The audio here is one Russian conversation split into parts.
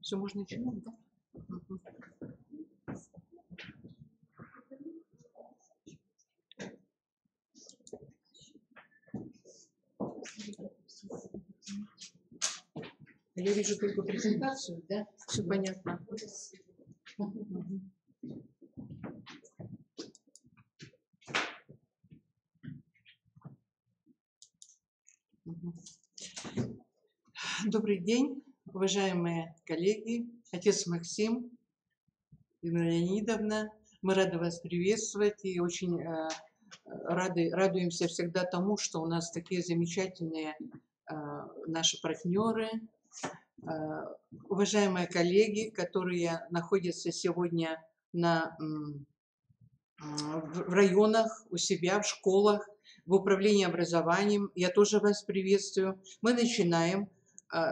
Все, можно начинать, да? Я вижу только презентацию, да? Все понятно. Добрый день, уважаемые коллеги, отец Максим, Ирина Леонидовна. Мы рады вас приветствовать и очень радуемся всегда тому, что у нас такие замечательные наши партнеры, уважаемые коллеги, которые находятся сегодня в районах, у себя, в школах, в управлении образованием. Я тоже вас приветствую. Мы начинаем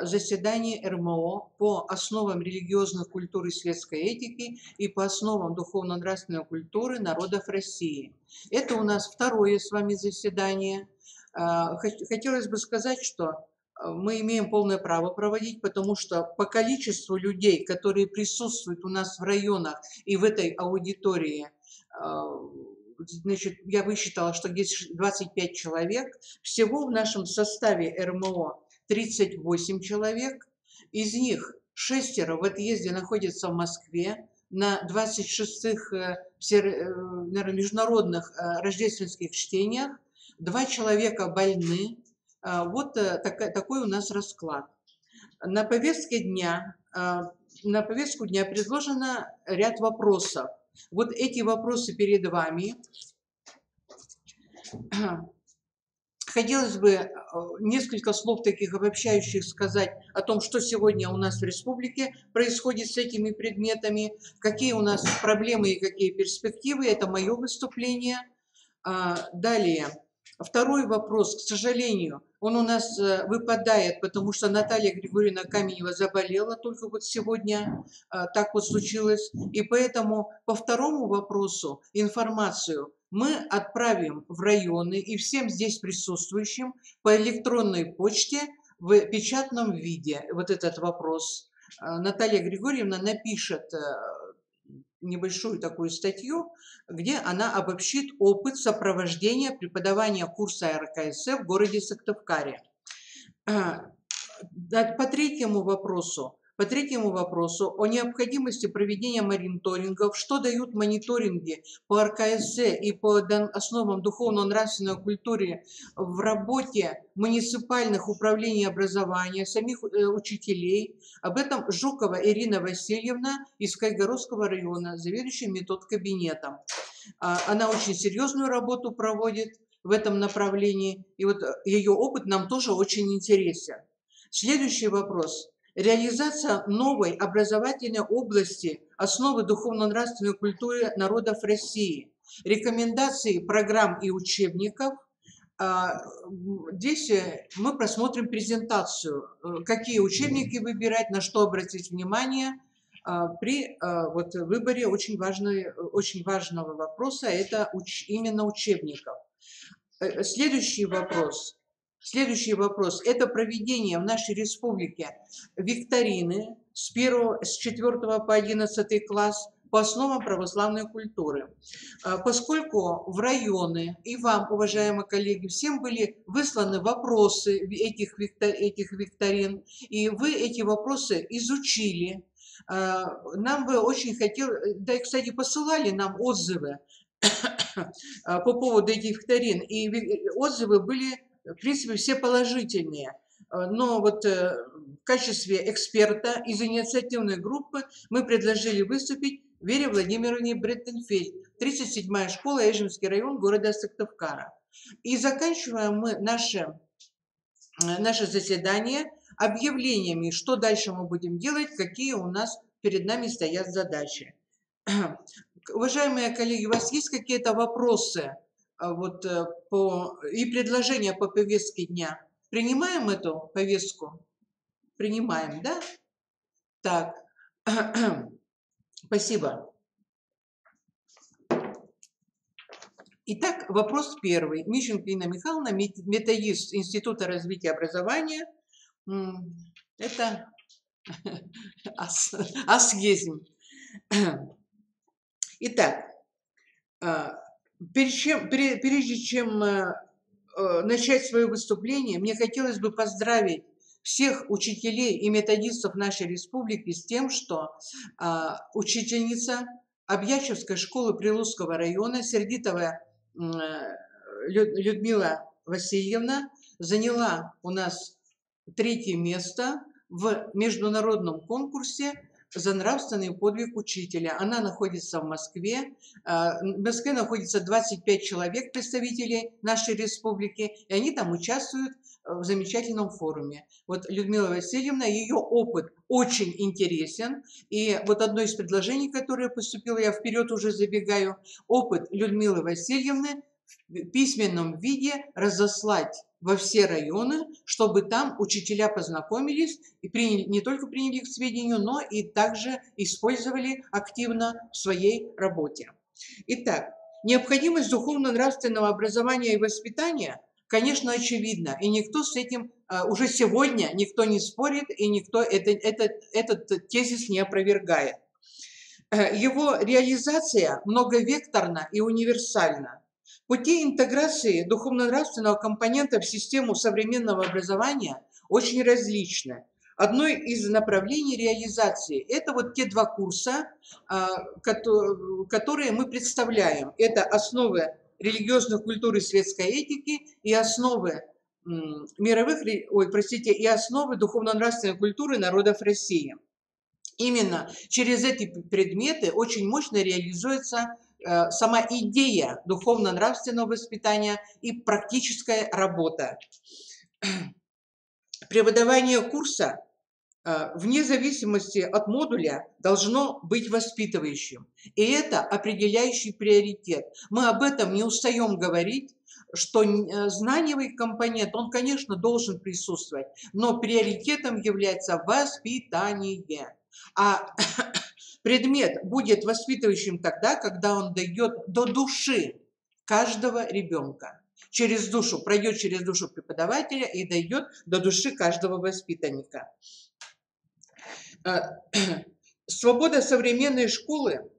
заседание РМО по основам религиозных культур и светской этики и по основам духовно-нравственной культуры народов России. Это у нас второе с вами заседание. Хотелось бы сказать, что мы имеем полное право проводить, потому что по количеству людей, которые присутствуют у нас в районах и в этой аудитории, значит, я высчитала, что здесь 25 человек. Всего в нашем составе РМО 38 человек. Из них 6 в отъезде находятся в Москве на 26-х международных рождественских чтениях. 2 человека больны. Вот такой у нас расклад. На повестку дня предложено ряд вопросов. Вот эти вопросы перед вами. Хотелось бы несколько слов таких обобщающих сказать о том, что сегодня у нас в республике происходит с этими предметами, какие у нас проблемы и какие перспективы. Это мое выступление. Далее. Второй вопрос, к сожалению, он у нас выпадает, потому что Наталья Григорьевна Каменева заболела только вот сегодня, так вот случилось. И поэтому по второму вопросу информацию мы отправим в районы и всем здесь присутствующим по электронной почте в печатном виде вот этот вопрос. Наталья Григорьевна напишет небольшую такую статью, где она обобщит опыт сопровождения преподавания курса РКСФ в городе Сыктывкаре. По третьему вопросу о необходимости проведения мониторингов, что дают мониторинги по РКС и по основам духовно-нравственной культуры в работе муниципальных управлений образования, самих учителей. Об этом Жукова Ирина Васильевна из Кайгородского района, заведующая методкабинетом. Она очень серьезную работу проводит в этом направлении, и вот ее опыт нам тоже очень интересен. Следующий вопрос. Реализация новой образовательной области основы духовно-нравственной культуры народов России. Рекомендации программ и учебников. Здесь мы просмотрим презентацию, какие учебники выбирать, на что обратить внимание при вот выборе очень важного вопроса, это именно учебников. Следующий вопрос – это проведение в нашей республике викторины с 4 по 11 класс по основам православной культуры. Поскольку в районы и вам, уважаемые коллеги, всем были высланы вопросы этих викторин, и вы эти вопросы изучили, нам бы очень хотелось, да и, кстати, посылали нам отзывы по поводу этих викторин, и отзывы были, в принципе, все положительные. Но вот в качестве эксперта из инициативной группы мы предложили выступить Вере Владимировне Бреттенфельд, 37-я школа, Эжемский район города Сыктывкара. И заканчиваем мы наше заседание объявлениями, что дальше мы будем делать, какие у нас перед нами стоят задачи. Уважаемые коллеги, у вас есть какие-то вопросы и предложения по повестке дня? Принимаем эту повестку? Принимаем, да? Так, спасибо. Итак, вопрос первый. Мищенко Инна Михайловна, методист Института развития образования. Это Асгезим. Итак, прежде чем начать свое выступление, мне хотелось бы поздравить всех учителей и методистов нашей республики с тем, что учительница Объячевской школы Прилузского района Сердитова Людмила Васильевна заняла у нас 3-е место в международном конкурсе за нравственный подвиг учителя. Она находится в Москве. В Москве находится 25 человек, представителей нашей республики, и они там участвуют в замечательном форуме. Вот Людмила Васильевна, ее опыт очень интересен. И вот одно из предложений, которое поступило, я вперед уже забегаю, опыт Людмилы Васильевны в письменном виде разослать во все районы, чтобы там учителя познакомились и не только приняли к сведению, но и также использовали активно в своей работе. Итак, необходимость духовно-нравственного образования и воспитания, конечно, очевидна, и никто с этим уже сегодня никто не спорит, и никто этот тезис не опровергает. Его реализация многовекторна и универсальна. Пути интеграции духовно-нравственного компонента в систему современного образования очень различны. Одно из направлений реализации – это вот те 2 курса, которые мы представляем. Это основы религиозной культуры и светской этики и основы и основы духовно-нравственной культуры народов России. Именно через эти предметы очень мощно реализуется сама идея духовно-нравственного воспитания и практическая работа. Преподавание курса вне зависимости от модуля должно быть воспитывающим. И это определяющий приоритет. Мы об этом не устаем говорить, что знаниевый компонент, он, конечно, должен присутствовать, но приоритетом является воспитание. А предмет будет воспитывающим тогда, когда он дойдет до души каждого ребенка. Пройдет через душу преподавателя и дойдет до души каждого воспитанника. Свобода современной школы,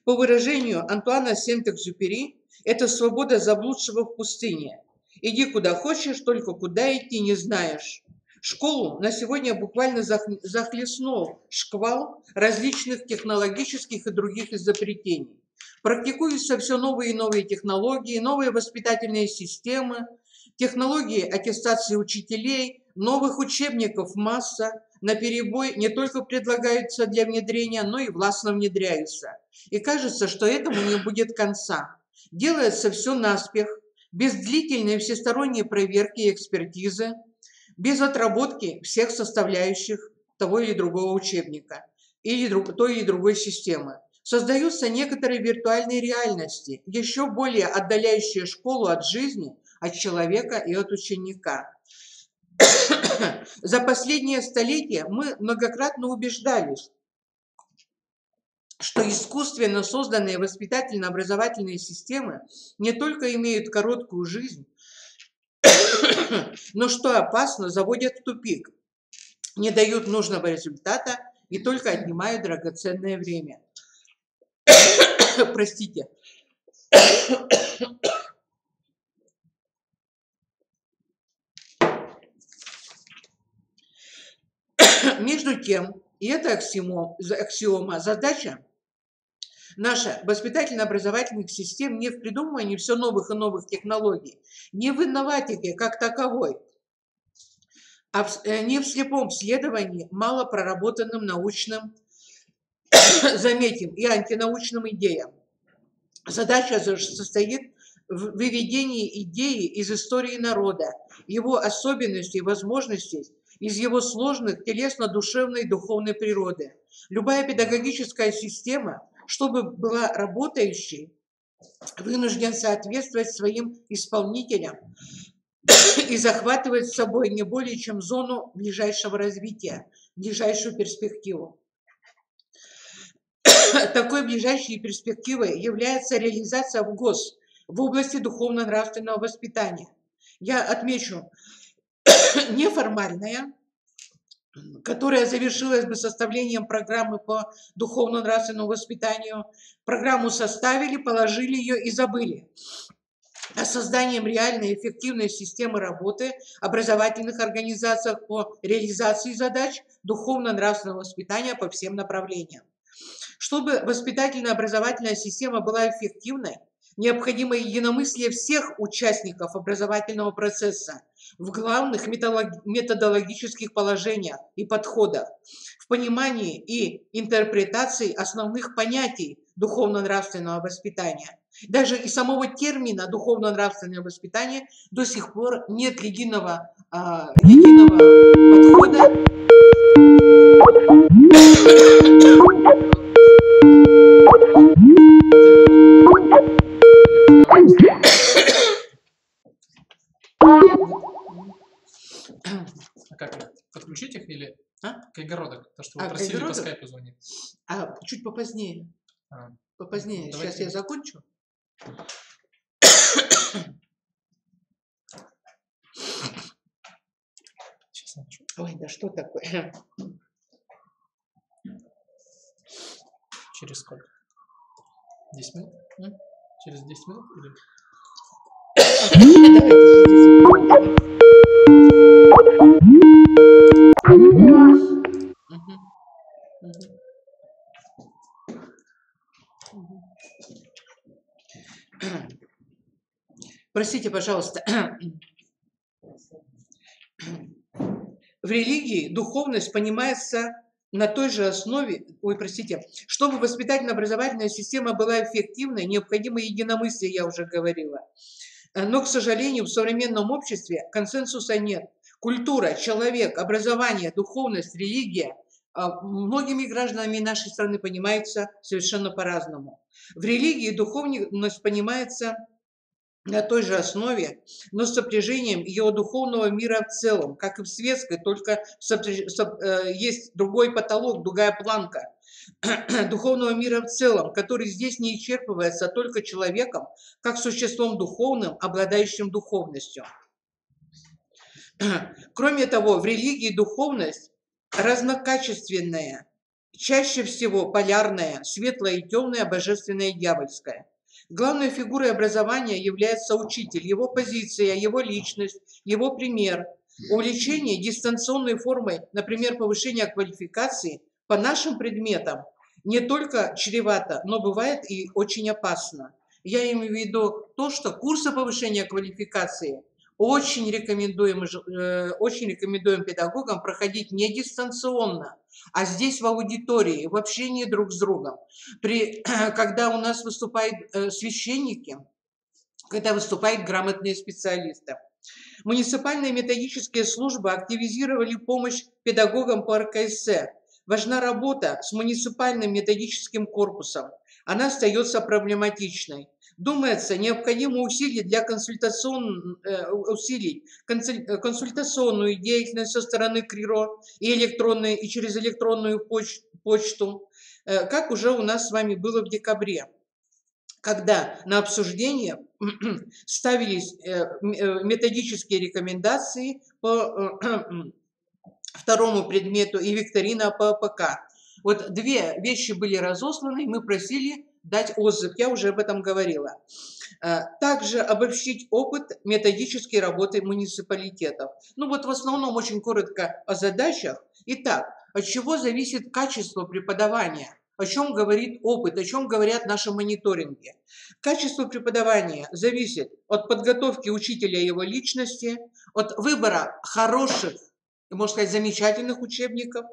по выражению Антуана Сент-Экзюпери, это свобода заблудшего в пустыне. Иди куда хочешь, только куда идти не знаешь. Школу на сегодня буквально захлестнул шквал различных технологических и других изобретений. Практикуются все новые и новые технологии, новые воспитательные системы, технологии аттестации учителей, новых учебников масса, наперебой не только предлагаются для внедрения, но и властно внедряются. И кажется, что этому не будет конца. Делается все наспех, без длительной всесторонней проверки и экспертизы, без отработки всех составляющих того или другого учебника или той или другой системы. Создаются некоторые виртуальные реальности, еще более отдаляющие школу от жизни, от человека и от ученика. За последние столетия мы многократно убеждались, что искусственно созданные воспитательно-образовательные системы не только имеют короткую жизнь, но что опасно, заводят в тупик, не дают нужного результата и только отнимают драгоценное время. Простите. Между тем, и это аксиома, задача наша воспитательно-образовательных систем не в придумывании все новых и новых технологий, не в инноватике как таковой, а не в слепом следовании мало проработанным научным, заметим, и антинаучным идеям. Задача состоит в выведении идеи из истории народа, его особенностей и возможностей, из его сложных телесно-душевной и духовной природы. Любая педагогическая система, чтобы была работающей, вынужден соответствовать своим исполнителям и захватывать с собой не более чем зону ближайшего развития, ближайшую перспективу. Такой ближайшей перспективой является реализация в области духовно-нравственного воспитания. Я отмечу неформальное, которая завершилась бы составлением программы по духовно-нравственному воспитанию. Программу составили, положили ее и забыли. А созданием реальной эффективной системы работы образовательных организаций по реализации задач духовно-нравственного воспитания по всем направлениям. Чтобы воспитательно-образовательная система была эффективной, необходимо единомыслие всех участников образовательного процесса в главных методологических положениях и подходах, в понимании и интерпретации основных понятий духовно-нравственного воспитания. Даже и самого термина духовно-нравственное воспитание до сих пор нет единого подхода. А как? Подключить их или Кайгородок? То, что вы просили Кайгородок? по скайпу звонить. Чуть попозднее. Попозднее. Давайте. Сейчас я закончу. Сейчас напишу. Ой, да что такое? Через сколько? 10 минут? Через 10 минут? Или... Простите, пожалуйста. В религии духовность понимается на той же основе, чтобы воспитательно-образовательная система была эффективной, необходимо единомыслие, я уже говорила. Но, к сожалению, в современном обществе консенсуса нет. Культура, человек, образование, духовность, религия многими гражданами нашей страны понимаются совершенно по-разному. В религии духовность понимается на той же основе, но с сопряжением ее духовного мира в целом, как и в светской, только есть другой потолок, другая планка духовного мира в целом, который здесь не исчерпывается только человеком, как существом духовным, обладающим духовностью. Кроме того, в религии духовность разнокачественная, чаще всего полярная, светлая и темная, божественная и дьявольская. Главной фигурой образования является учитель, его позиция, его личность, его пример. Увлечение дистанционной формой, например, повышения квалификации по нашим предметам не только чревато, но бывает и очень опасно. Я имею в виду то, что курсы повышения квалификации очень рекомендуем педагогам проходить не дистанционно, а здесь в аудитории, в общении друг с другом. Когда у нас выступают священники, когда выступают грамотные специалисты. Муниципальные методические службы активизировали помощь педагогам по РКС. Важна работа с муниципальным методическим корпусом. Она остается проблематичной. Думается, необходимо усилить консультационную деятельность со стороны КРИРО и через электронную почту, как уже у нас с вами было в декабре, когда на обсуждение ставились методические рекомендации по второму предмету и викторина по АПК. Вот две вещи были разосланы, и мы просили дать отзыв, я уже об этом говорила. Также обобщить опыт методической работы муниципалитетов. Ну вот в основном очень коротко о задачах. Итак, от чего зависит качество преподавания? О чем говорит опыт, о чем говорят наши мониторинги? Качество преподавания зависит от подготовки учителя и его личности, от выбора хороших, можно сказать, замечательных учебников,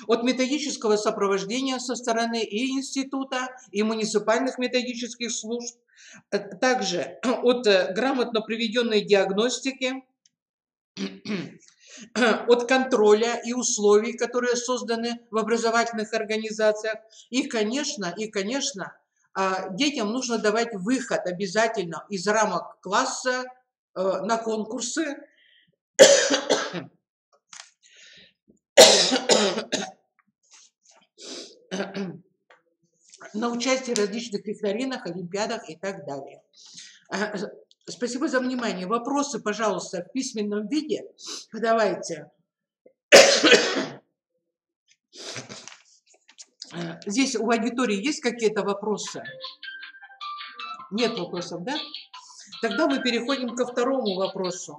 от методического сопровождения со стороны и института, и муниципальных методических служб, также от грамотно проведенной диагностики, от контроля и условий, которые созданы в образовательных организациях. И, конечно, детям нужно давать выход обязательно из рамок класса на конкурсы, на участие в различных викторинах, олимпиадах и так далее. Спасибо за внимание. Вопросы, пожалуйста, в письменном виде подавайте. Здесь у аудитории есть какие-то вопросы? Нет вопросов, да? Тогда мы переходим ко второму вопросу.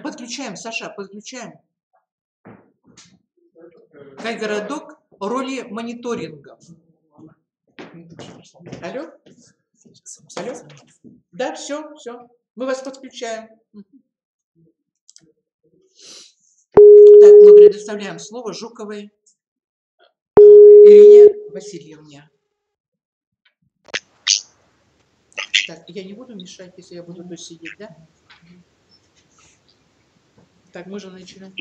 Подключаем, Саша, подключаем. Кай-городок о роли мониторинга. Алло? Алло? Да, все. Мы вас подключаем. Так, мы предоставляем слово Жуковой Ирине Васильевне. Так, я не буду мешать, если я буду тут сидеть, да? Так, можно начинать.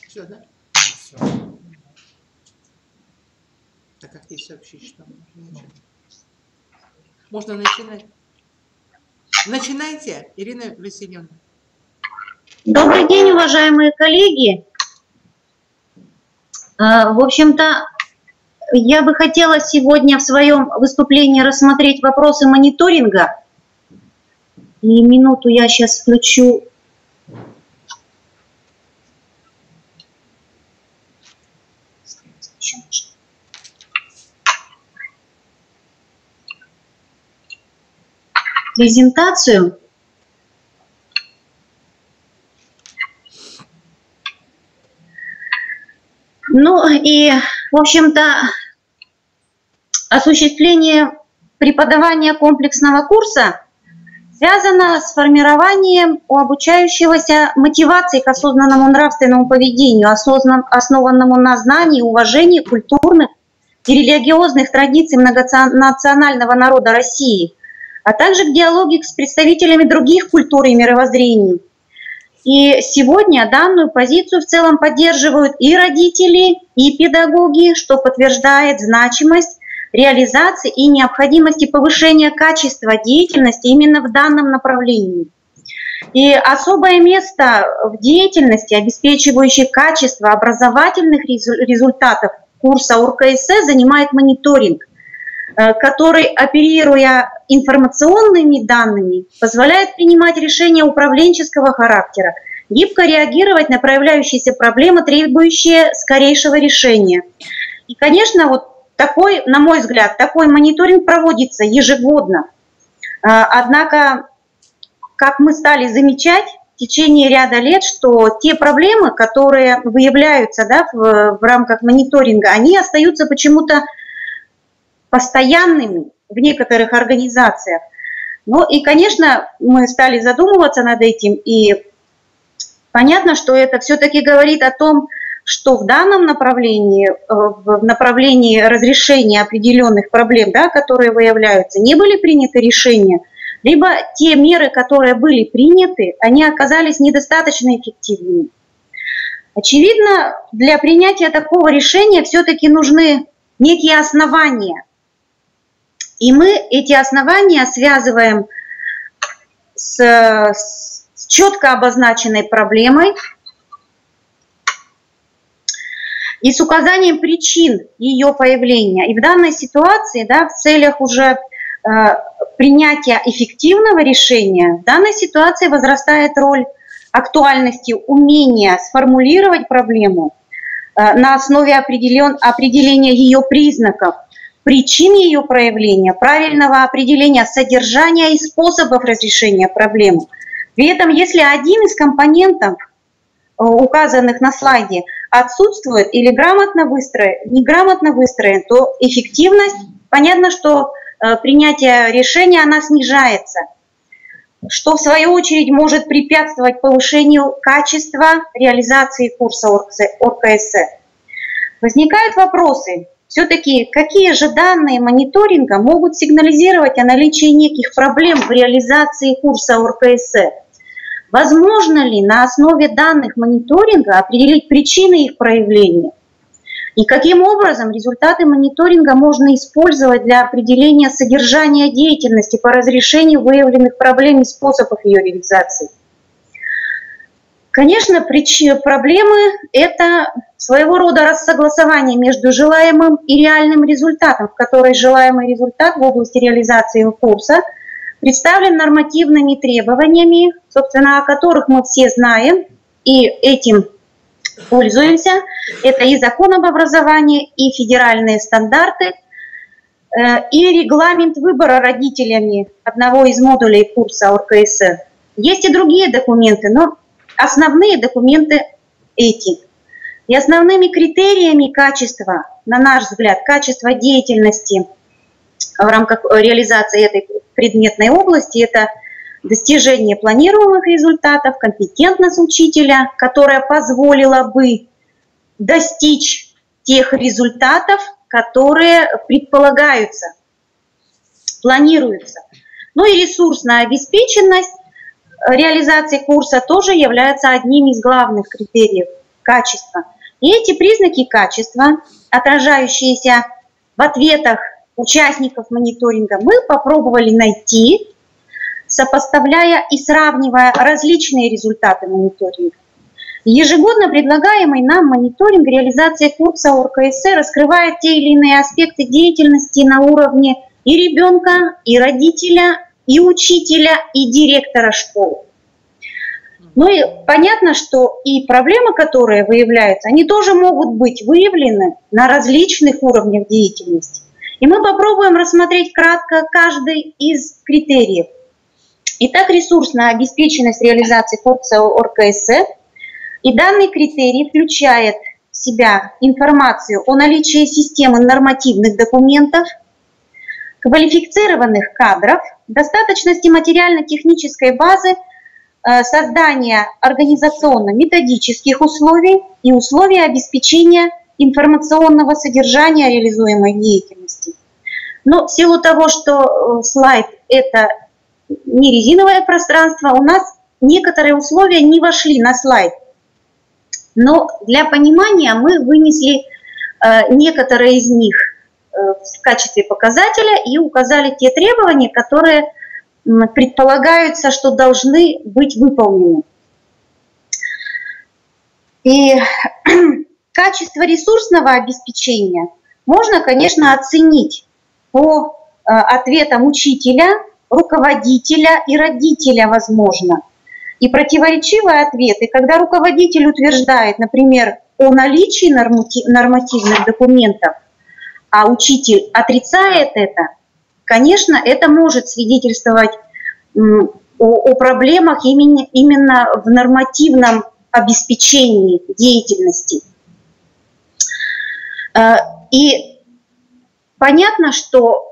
Все, да? Все. Так как ей сообщить, что можно начинать? Начинайте, Ирина Васильевна. Добрый день, уважаемые коллеги. В общем-то, я бы хотела сегодня в своем выступлении рассмотреть вопросы мониторинга. И минуту я сейчас включу. Презентацию. Ну и, в общем-то, осуществление преподавания комплексного курса связано с формированием у обучающегося мотивации к осознанному нравственному поведению, основанному на знании, уважении культурных и религиозных традиций многонационального народа России, а также к диалоге с представителями других культур и мировоззрений. И сегодня данную позицию в целом поддерживают и родители, и педагоги, что подтверждает значимость реализации и необходимости повышения качества деятельности именно в данном направлении. И особое место в деятельности, обеспечивающей качество образовательных результатов курса ОРКС, занимает мониторинг, который, оперируя информационными данными, позволяет принимать решения управленческого характера, гибко реагировать на проявляющиеся проблемы, требующие скорейшего решения. И, конечно, вот такой, на мой взгляд, такой мониторинг проводится ежегодно. Однако, как мы стали замечать в течение ряда лет, что те проблемы, которые выявляются, да, в рамках мониторинга, они остаются почему-то постоянными в некоторых организациях. Ну и, конечно, мы стали задумываться над этим, и понятно, что это все-таки говорит о том, что в данном направлении, в направлении разрешения определенных проблем, да, которые выявляются, не были приняты решения, либо те меры, которые были приняты, они оказались недостаточно эффективными. Очевидно, для принятия такого решения все-таки нужны некие основания. И мы эти основания связываем с четко обозначенной проблемой и с указанием причин ее появления. И в данной ситуации, да, в целях уже принятия эффективного решения, в данной ситуации возрастает роль актуальности умения сформулировать проблему на основе определения ее признаков, причин ее проявления, правильного определения содержания и способов разрешения проблемы. При этом, если один из компонентов, указанных на слайде, отсутствует или неграмотно выстроен, то эффективность, понятно, что принятие решения, она снижается, что в свою очередь может препятствовать повышению качества реализации курса ОРКС. Возникают вопросы. Все-таки какие же данные мониторинга могут сигнализировать о наличии неких проблем в реализации курса ОРКС? Возможно ли на основе данных мониторинга определить причины их проявления? И каким образом результаты мониторинга можно использовать для определения содержания деятельности по разрешению выявленных проблем и способов ее реализации. Конечно, проблемы – это своего рода рассогласование между желаемым и реальным результатом, в которой желаемый результат в области реализации курса представлен нормативными требованиями, собственно, о которых мы все знаем и этим пользуемся. Это и закон об образовании, и федеральные стандарты, и регламент выбора родителями одного из модулей курса ОРКС. Есть и другие документы, но основные документы эти. И основными критериями качества, на наш взгляд, качества деятельности в рамках реализации этой предметной области – это достижение планируемых результатов, компетентность учителя, которая позволила бы достичь тех результатов, которые предполагаются, планируются. Ну и ресурсная обеспеченность реализации курса тоже является одним из главных критериев качества. И эти признаки качества, отражающиеся в ответах участников мониторинга, мы попробовали найти, сопоставляя и сравнивая различные результаты мониторинга. Ежегодно предлагаемый нам мониторинг реализации курса ОРКС раскрывает те или иные аспекты деятельности на уровне и ребенка, и родителя, и учителя, и директора школы. Ну и понятно, что и проблемы, которые выявляются, они тоже могут быть выявлены на различных уровнях деятельности. И мы попробуем рассмотреть кратко каждый из критериев. Итак, ресурсная обеспеченность реализации курса ОРКС. И данный критерий включает в себя информацию о наличии системы нормативных документов, квалифицированных кадров, достаточности материально-технической базы, создания организационно-методических условий и условий обеспечения информационного содержания реализуемой деятельности. Но в силу того, что слайд – это не резиновое пространство, у нас некоторые условия не вошли на слайд. Но для понимания мы вынесли некоторые из них в качестве показателя и указали те требования, которые предполагаются, что должны быть выполнены. И качество ресурсного обеспечения можно, конечно, оценить по ответам учителя, руководителя и родителя, возможно. И противоречивые ответы, когда руководитель утверждает, например, о наличии нормативных документов, а учитель отрицает это, конечно, это может свидетельствовать о проблемах именно в нормативном обеспечении деятельности. И понятно, что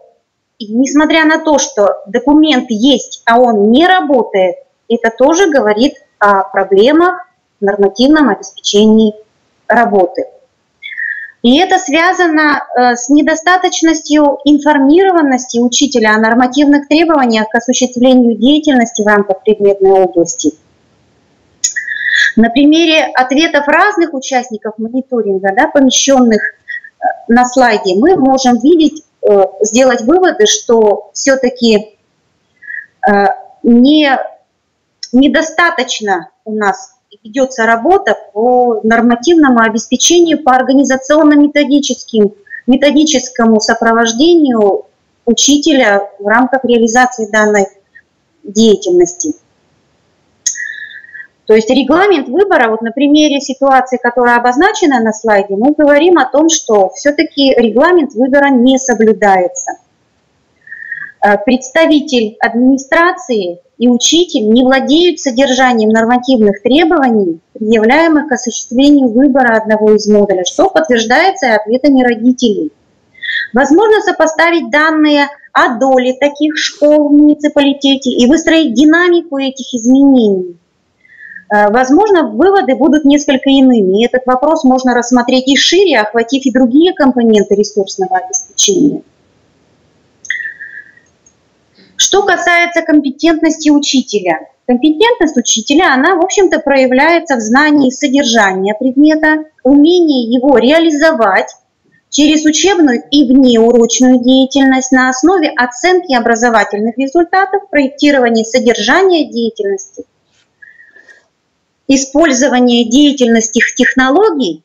несмотря на то, что документ есть, а он не работает, это тоже говорит о проблемах в нормативном обеспечении работы. И это связано с недостаточностью информированности учителя о нормативных требованиях к осуществлению деятельности в рамках предметной области. На примере ответов разных участников мониторинга, помещенных на слайде, мы можем видеть, сделать выводы, что все-таки недостаточно у нас ведется работа по нормативному обеспечению, по организационно-методическому сопровождению учителя в рамках реализации данной деятельности. То есть регламент выбора, вот на примере ситуации, которая обозначена на слайде, мы говорим о том, что все-таки регламент выбора не соблюдается. Представитель администрации и учитель не владеют содержанием нормативных требований, предъявляемых к осуществлению выбора одного из модулей, что подтверждается ответами родителей. Возможно сопоставить данные о доле таких школ в муниципалитете и выстроить динамику этих изменений. Возможно, выводы будут несколько иными, и этот вопрос можно рассмотреть и шире, охватив и другие компоненты ресурсного обеспечения. Что касается компетентности учителя. Компетентность учителя, она, в общем-то, проявляется в знании содержания предмета, умение его реализовать через учебную и внеурочную деятельность на основе оценки образовательных результатов, проектирования содержания деятельности, использования деятельности технологий,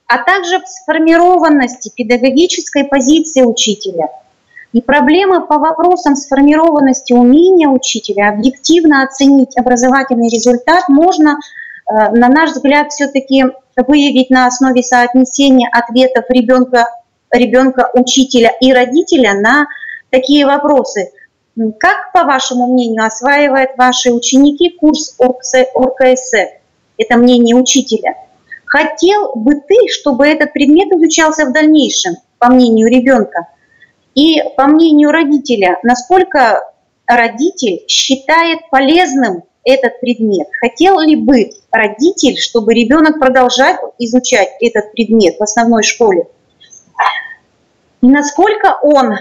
а также в сформированности педагогической позиции учителя. И проблемы по вопросам сформированности умения учителя объективно оценить образовательный результат можно, на наш взгляд, все-таки выявить на основе соотнесения ответов ребенка, учителя и родителя на такие вопросы. Как, по вашему мнению, осваивают ваши ученики курс ОРКС? Это мнение учителя. Хотел бы ты, чтобы этот предмет изучался в дальнейшем, по мнению ребенка? И по мнению родителя, насколько родитель считает полезным этот предмет? Хотел ли бы родитель, чтобы ребенок продолжал изучать этот предмет в основной школе? И насколько он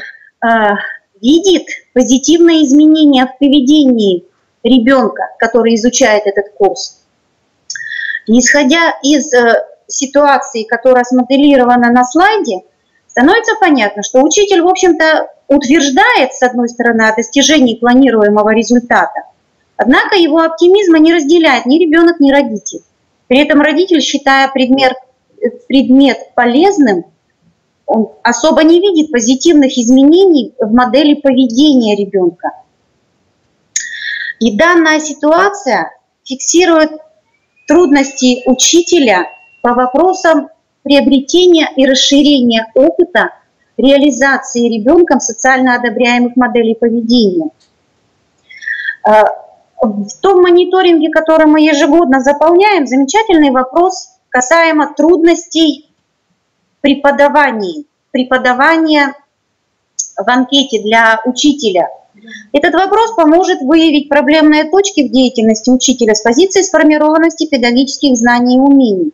видит позитивные изменения в поведении ребенка, который изучает этот курс? Исходя из ситуации, которая смоделирована на слайде, становится понятно, что учитель, в общем-то, утверждает, с одной стороны, о достижении планируемого результата, однако его оптимизма не разделяет ни ребенок, ни родитель. При этом родитель, считая предмет полезным, он особо не видит позитивных изменений в модели поведения ребенка. И данная ситуация фиксирует трудности учителя по вопросам приобретения и расширения опыта реализации ребенком социально одобряемых моделей поведения. В том мониторинге, который мы ежегодно заполняем, замечательный вопрос касаемо трудностей преподавания в анкете для учителя. Этот вопрос поможет выявить проблемные точки в деятельности учителя с позиции сформированности педагогических знаний и умений.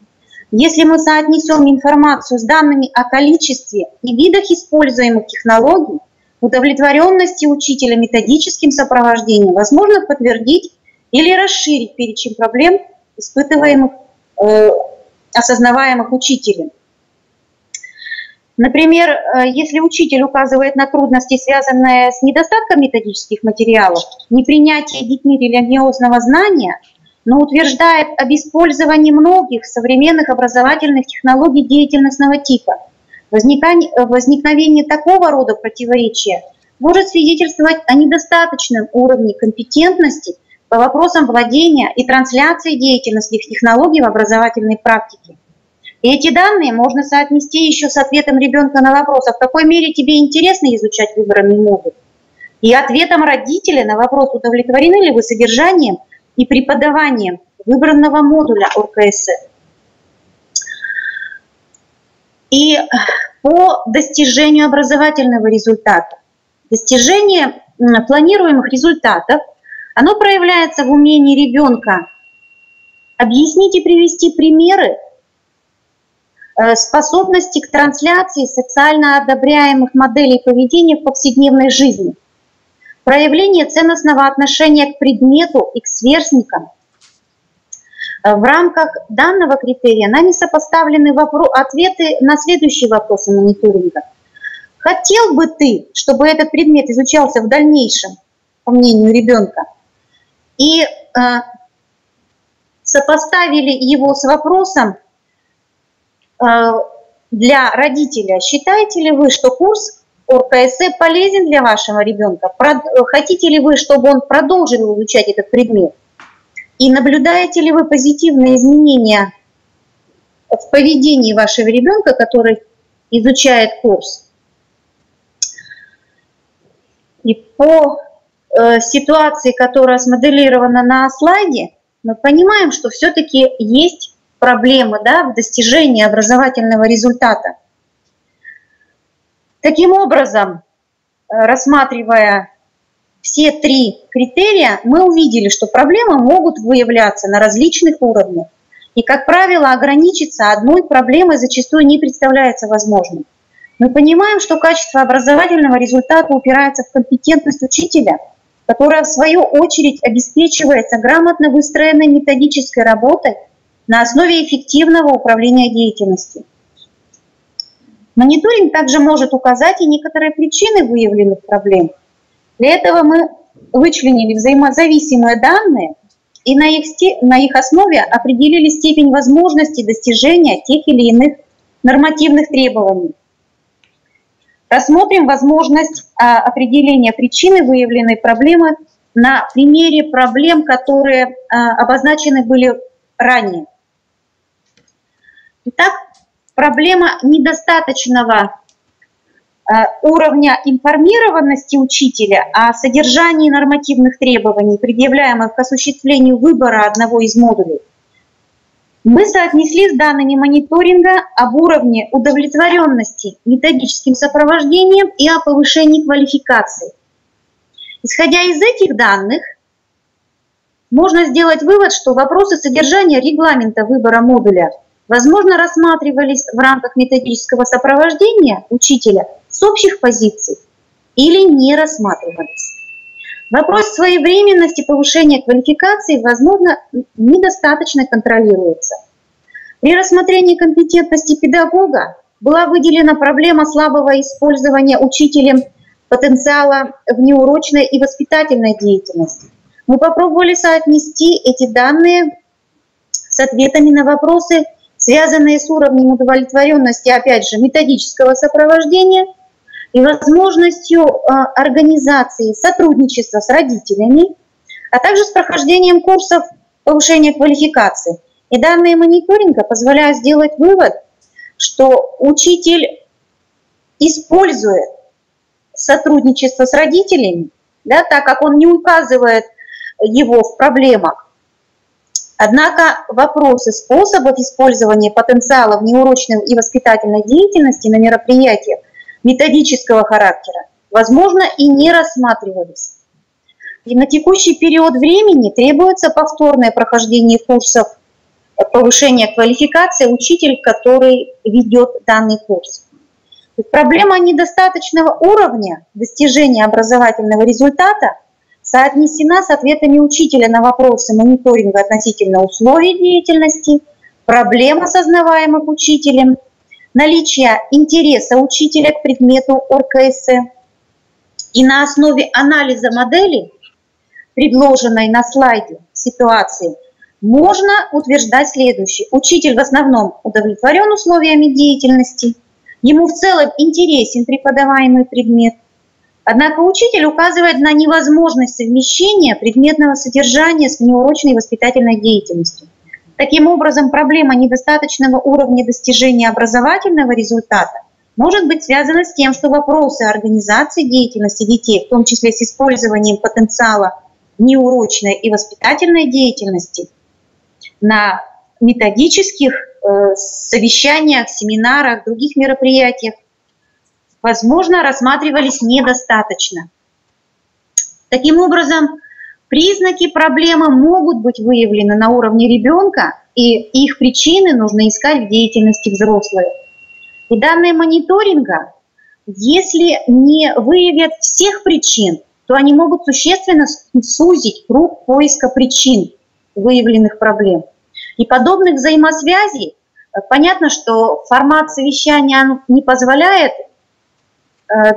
Если мы соотнесем информацию с данными о количестве и видах используемых технологий, удовлетворенности учителя методическим сопровождением, возможно подтвердить или расширить перечень проблем, испытываемых, осознаваемых учителем. Например, если учитель указывает на трудности, связанные с недостатком методических материалов, непринятие детьми религиозного знания, но утверждает об использовании многих современных образовательных технологий деятельностного типа, возникновение такого рода противоречия может свидетельствовать о недостаточном уровне компетентности по вопросам владения и трансляции деятельностных технологий в образовательной практике. И эти данные можно соотнести еще с ответом ребенка на вопрос, а в какой мере тебе интересно изучать выбранный модуль, и ответом родителя на вопрос, удовлетворены ли вы содержанием и преподаванием выбранного модуля ОРКС. И по достижению образовательного результата. Достижение планируемых результатов, оно проявляется в умении ребенка объяснить и привести примеры, способности к трансляции социально одобряемых моделей поведения в повседневной жизни, проявление ценностного отношения к предмету и к сверстникам. В рамках данного критерия нами сопоставлены ответы на следующие вопросы мониторинга. Хотел бы ты, чтобы этот предмет изучался в дальнейшем, по мнению ребенка, и сопоставили его с вопросом для родителя. Считаете ли вы, что курс ОРКС полезен для вашего ребенка? Хотите ли вы, чтобы он продолжил изучать этот предмет? И наблюдаете ли вы позитивные изменения в поведении вашего ребенка, который изучает курс? И по ситуации, которая смоделирована на слайде, мы понимаем, что все-таки есть проблемы, да, в достижении образовательного результата. Таким образом, рассматривая все три критерия, мы увидели, что проблемы могут выявляться на различных уровнях. И, как правило, ограничиться одной проблемой зачастую не представляется возможным. Мы понимаем, что качество образовательного результата упирается в компетентность учителя, которая, в свою очередь, обеспечивается грамотно выстроенной методической работой на основе эффективного управления деятельностью. Мониторинг также может указать и некоторые причины выявленных проблем. Для этого мы вычленили взаимозависимые данные и на их основе определили степень возможности достижения тех или иных нормативных требований. Рассмотрим возможность определения причины выявленной проблемы на примере проблем, которые обозначены были ранее. Итак, проблема недостаточного уровня информированности учителя о содержании нормативных требований, предъявляемых к осуществлению выбора одного из модулей, мы соотнесли с данными мониторинга об уровне удовлетворенности методическим сопровождением и о повышении квалификации. Исходя из этих данных, можно сделать вывод, что вопросы содержания регламента выбора модуля, возможно, рассматривались в рамках методического сопровождения учителя с общих позиций или не рассматривались. Вопрос своевременности повышения квалификации, возможно, недостаточно контролируется. При рассмотрении компетентности педагога была выделена проблема слабого использования учителем потенциала в неурочной и воспитательной деятельности. Мы попробовали соотнести эти данные с ответами на вопросы, связанные с уровнем удовлетворенности, опять же, методического сопровождения и возможностью организации сотрудничества с родителями, а также с прохождением курсов повышения квалификации. И данные мониторинга позволяют сделать вывод, что учитель использует сотрудничество с родителями, да, так как он не указывает его в проблемах. Однако вопросы способов использования потенциала в неурочной и воспитательной деятельности на мероприятиях методического характера, возможно, и не рассматривались. И на текущий период времени требуется повторное прохождение курсов повышения квалификации учителя, который ведет данный курс. Проблема недостаточного уровня достижения образовательного результата соотнесена с ответами учителя на вопросы мониторинга относительно условий деятельности, проблем, осознаваемых учителем, наличие интереса учителя к предмету ОРКС. И на основе анализа модели, предложенной на слайде ситуации, можно утверждать следующее. Учитель в основном удовлетворен условиями деятельности, ему в целом интересен преподаваемый предмет. Однако учитель указывает на невозможность совмещения предметного содержания с внеурочной воспитательной деятельностью. Таким образом, проблема недостаточного уровня достижения образовательного результата может быть связана с тем, что вопросы организации деятельности детей, в том числе с использованием потенциала неурочной и воспитательной деятельности, на методических совещаниях, семинарах, других мероприятиях, возможно, рассматривались недостаточно. Таким образом, признаки проблемы могут быть выявлены на уровне ребенка, и их причины нужно искать в деятельности взрослых. И данные мониторинга, если не выявят всех причин, то они могут существенно сузить круг поиска причин выявленных проблем. И подобных взаимосвязей, понятно, что формат совещания не позволяет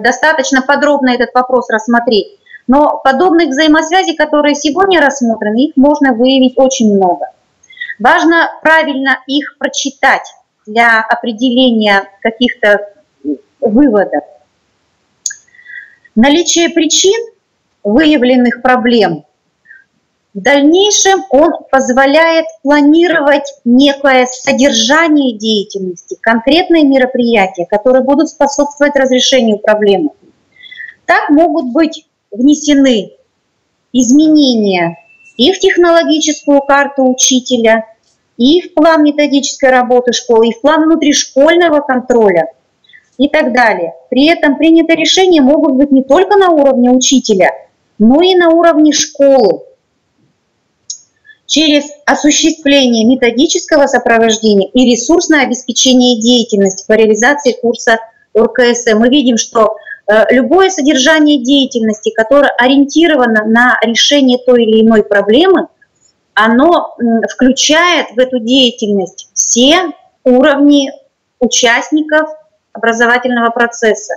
достаточно подробно этот вопрос рассмотреть, но подобных взаимосвязей, которые сегодня рассмотрены, их можно выявить очень много. Важно правильно их прочитать для определения каких-то выводов. Наличие причин выявленных проблем в дальнейшем он позволяет планировать некое содержание деятельности, конкретные мероприятия, которые будут способствовать разрешению проблемы. Так могут быть внесены изменения и в технологическую карту учителя, и в план методической работы школы, и в план внутришкольного контроля и так далее. При этом принятые решения могут быть не только на уровне учителя, но и на уровне школы. Через осуществление методического сопровождения и ресурсное обеспечение деятельности по реализации курса ОРКС мы видим, что любое содержание деятельности, которое ориентировано на решение той или иной проблемы, оно включает в эту деятельность все уровни участников образовательного процесса.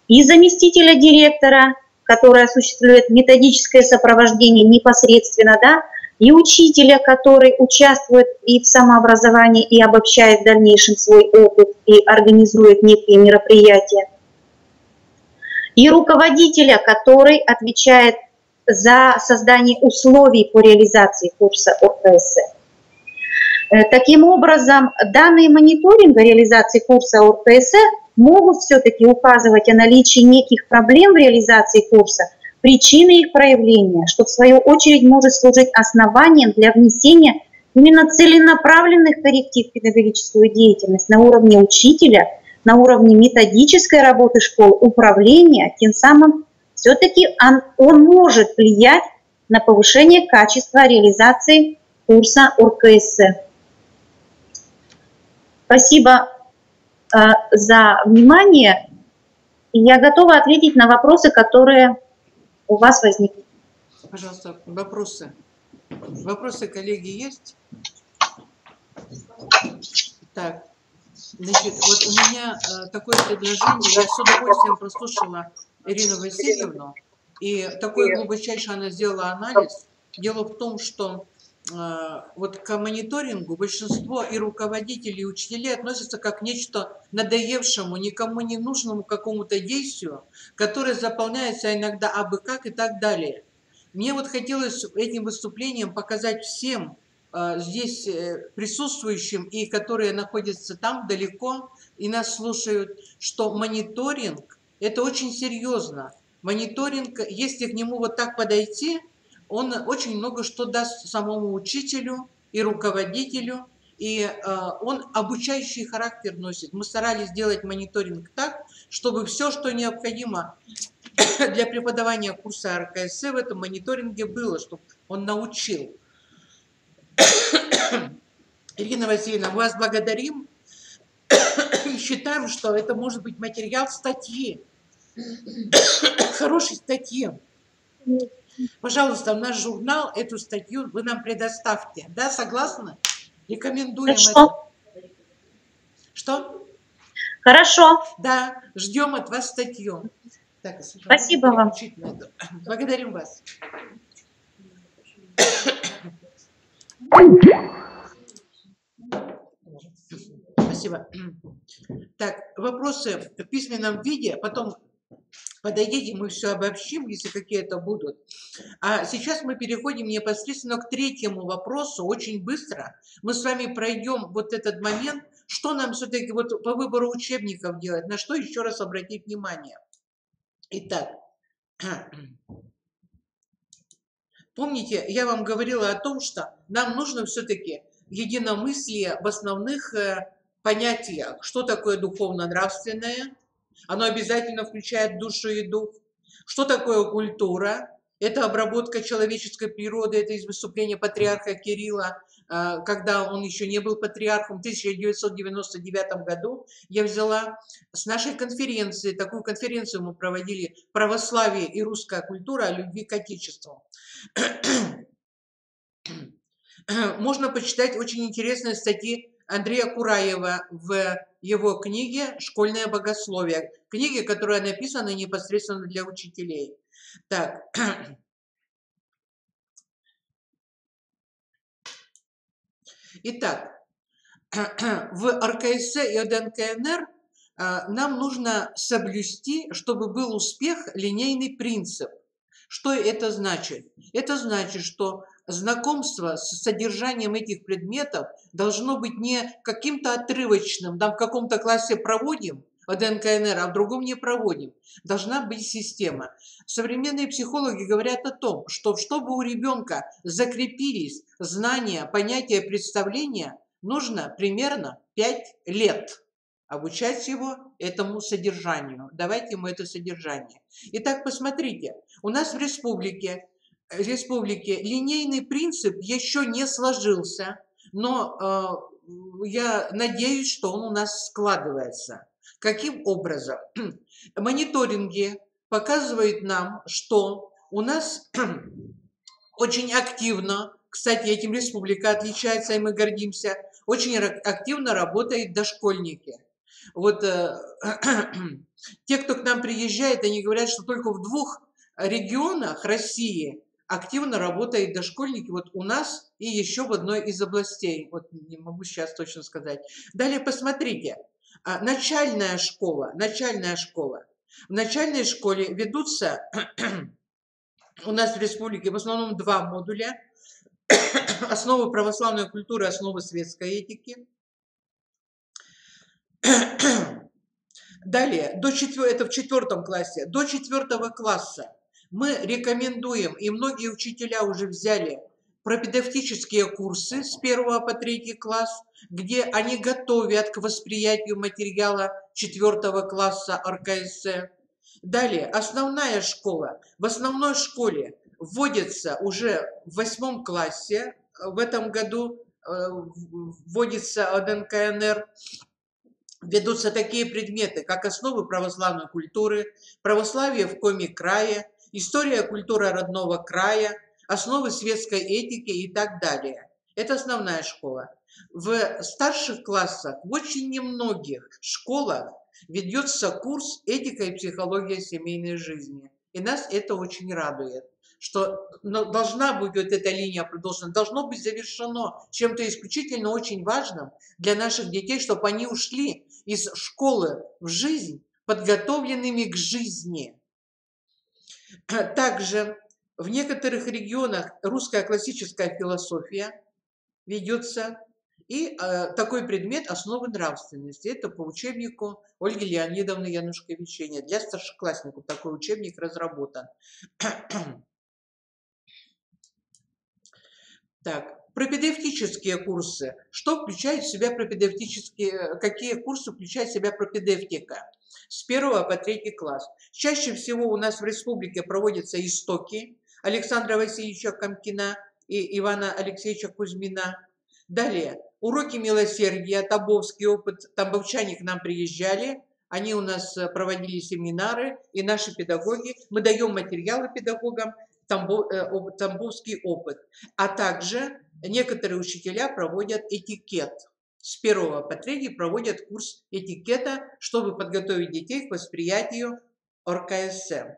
И заместителя директора, который осуществляет методическое сопровождение непосредственно, да, и учителя, который участвует и в самообразовании, и обобщает в дальнейшем свой опыт, и организует некие мероприятия. И руководителя, который отвечает за создание условий по реализации курса ОРКС. Таким образом, данные мониторинга реализации курса ОРКС могут все-таки указывать о наличии неких проблем в реализации курса, причины их проявления, что в свою очередь может служить основанием для внесения именно целенаправленных корректив в педагогическую деятельность на уровне учителя, на уровне методической работы школ, управления, тем самым все-таки он может влиять на повышение качества реализации курса ОРКС. Спасибо за внимание. И я готова ответить на вопросы, которые у вас возникнут. Пожалуйста, вопросы. Вопросы, коллеги, есть? Так, значит, вот у меня такое предложение. Я с удовольствием прослушала Ирину Васильевну, и такой глубочайший она сделала анализ. Дело в том, что вот к мониторингу большинство и руководителей, и учителей относятся как к нечто надоевшему, никому не нужному какому-то действию, которое заполняется иногда абы как и так далее. Мне вот хотелось этим выступлением показать всем здесь присутствующим и которые находятся там далеко и нас слушают, что мониторинг – это очень серьезно. Мониторинг, если к нему вот так подойти, он очень много что даст самому учителю и руководителю, и он обучающий характер носит. Мы старались сделать мониторинг так, чтобы все, что необходимо для преподавания курса ОРКС в этом мониторинге было, чтобы он научил. Ирина Васильевна, мы вас благодарим и считаем, что это может быть материал статьи, хорошей статьи. Пожалуйста, в наш журнал эту статью вы нам предоставьте. Да, согласны? Рекомендуем Хорошо. это. Что? Хорошо. Да, ждем от вас статью. Так, спасибо вам. Благодарим вас. Спасибо. Так, вопросы в письменном виде, потом подойдите, мы все обобщим, если какие-то будут. А сейчас мы переходим непосредственно к третьему вопросу, очень быстро. Мы с вами пройдем вот этот момент, что нам все-таки вот по выбору учебников делать, на что еще раз обратить внимание. Итак, помните, я вам говорила о том, что нам нужно все-таки единомыслие в основных понятиях. Что такое духовно-нравственное? Оно обязательно включает душу и дух. Что такое культура? Это обработка человеческой природы, это из выступления патриарха Кирилла, когда он еще не был патриархом. В 1999 году я взяла с нашей конференции, такую конференцию мы проводили «Православие и русская культура о любви к Отечеству». Можно почитать очень интересные статьи Андрея Кураева в его книге «Школьное богословие». Книги, которая написана непосредственно для учителей. Так. Итак, в РКС и ОДНКНР нам нужно соблюсти, чтобы был успех, линейный принцип. Что это значит? Это значит, что знакомство с содержанием этих предметов должно быть не каким-то отрывочным, там в каком-то классе проводим ОДНКНР, а в другом не проводим. Должна быть система. Современные психологи говорят о том, что чтобы у ребенка закрепились знания, понятия, представления, нужно примерно 5 лет обучать его этому содержанию, давайте ему это содержание. Итак, посмотрите, у нас в республике линейный принцип еще не сложился, но я надеюсь, что он у нас складывается. Каким образом? Мониторинги показывают нам, что у нас очень активно кстати, этим республика отличается, и мы гордимся, очень активно работают дошкольники. Вот те, кто к нам приезжает, они говорят, что только в 2 регионах России активно работают дошкольники, вот у нас и еще в одной из областей, вот не могу сейчас точно сказать. Далее посмотрите, начальная школа. В начальной школе ведутся у нас в республике в основном 2 модуля. Основы православной культуры, основы светской этики. Далее, это в 4 классе. До 4 класса мы рекомендуем, и многие учителя уже взяли пропедевтические курсы с 1 по 3 класс, где они готовят к восприятию материала 4 класса РКС. Далее, основная школа. В основной школе вводится уже в 8 классе, в этом году вводится ОДНКНР, ведутся такие предметы, как основы православной культуры, православие в Коми-крае, история и культура родного края, основы светской этики и так далее. Это основная школа. В старших классах, в очень немногих школах ведется курс «Этика и психология семейной жизни». И нас это очень радует, что должна будет эта линия продолжена, должно быть завершено чем-то исключительно очень важным для наших детей, чтобы они ушли из школы в жизнь подготовленными к жизни. Также в некоторых регионах русская классическая философия ведется, и такой предмет «Основы нравственности». Это по учебнику Ольги Леонидовны Янушкевичене. Для старшеклассников такой учебник разработан. Так, пропедевтические курсы. Что включает в себя пропедевтические, какие курсы включает в себя пропедевтика? С 1 по 3 класс. Чаще всего у нас в республике проводятся истоки Александра Васильевича Комкина и Ивана Алексеевича Кузьмина. Далее, уроки милосердия, Тамбовский опыт. Тамбовчане к нам приезжали, они у нас проводили семинары, и наши педагоги, мы даем материалы педагогам, Тамбовский опыт. А также некоторые учителя проводят этикет. С 1 по 3 проводят курс этикета, чтобы подготовить детей к восприятию РКСМ.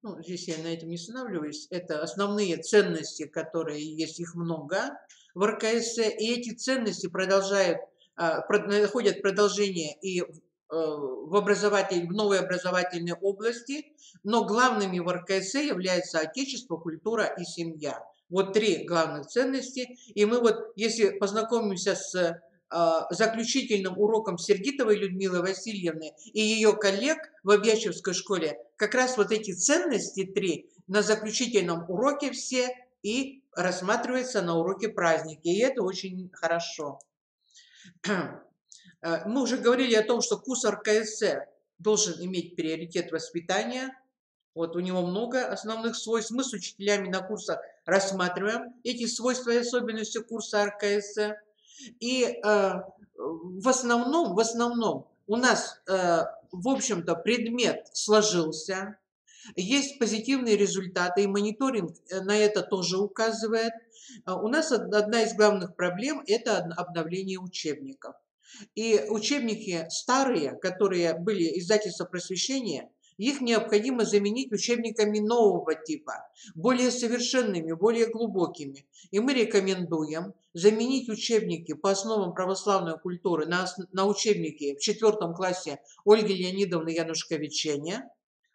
Ну, здесь я на этом не останавливаюсь. Это основные ценности, которые есть, их много в РКС. И эти ценности находят продолжение и в новой образовательной области, но главными в РКС являются отечество, культура и семья. Вот 3 главных ценности. И мы вот, если познакомимся с заключительным уроком Сергитовой Людмилы Васильевны и ее коллег в Обьячевской школе, как раз вот эти ценности 3 на заключительном уроке все и рассматриваются на уроке праздники. И это очень хорошо. Мы уже говорили о том, что курс РКС должен иметь приоритет воспитания. Вот у него много основных свойств. Мы с учителями на курсах рассматриваем эти свойства и особенности курса РКС. И в основном у нас, в общем-то, предмет сложился. Есть позитивные результаты, и мониторинг на это тоже указывает. У нас одна из главных проблем – это обновление учебников. И учебники старые, которые были издательства просвещения, их необходимо заменить учебниками нового типа, более совершенными, более глубокими. И мы рекомендуем заменить учебники по основам православной культуры на учебники в 4 классе Ольги Леонидовны Янушкевичене.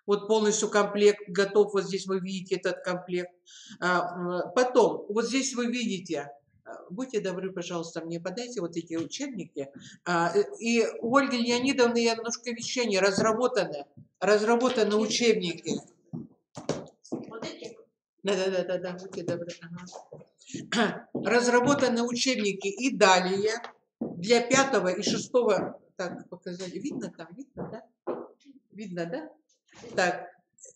Вот полностью комплект готов, вот здесь вы видите этот комплект. Потом, вот здесь вы видите, будьте добры, пожалуйста, мне подайте вот эти учебники. И у Ольги Леонидовны Янушкевичене разработаны учебники. Вот эти? Да, будьте добры. Ага. Разработаны учебники и далее для 5 и 6. Так, показали. Видно там? Видно, да? Видно, да? Так,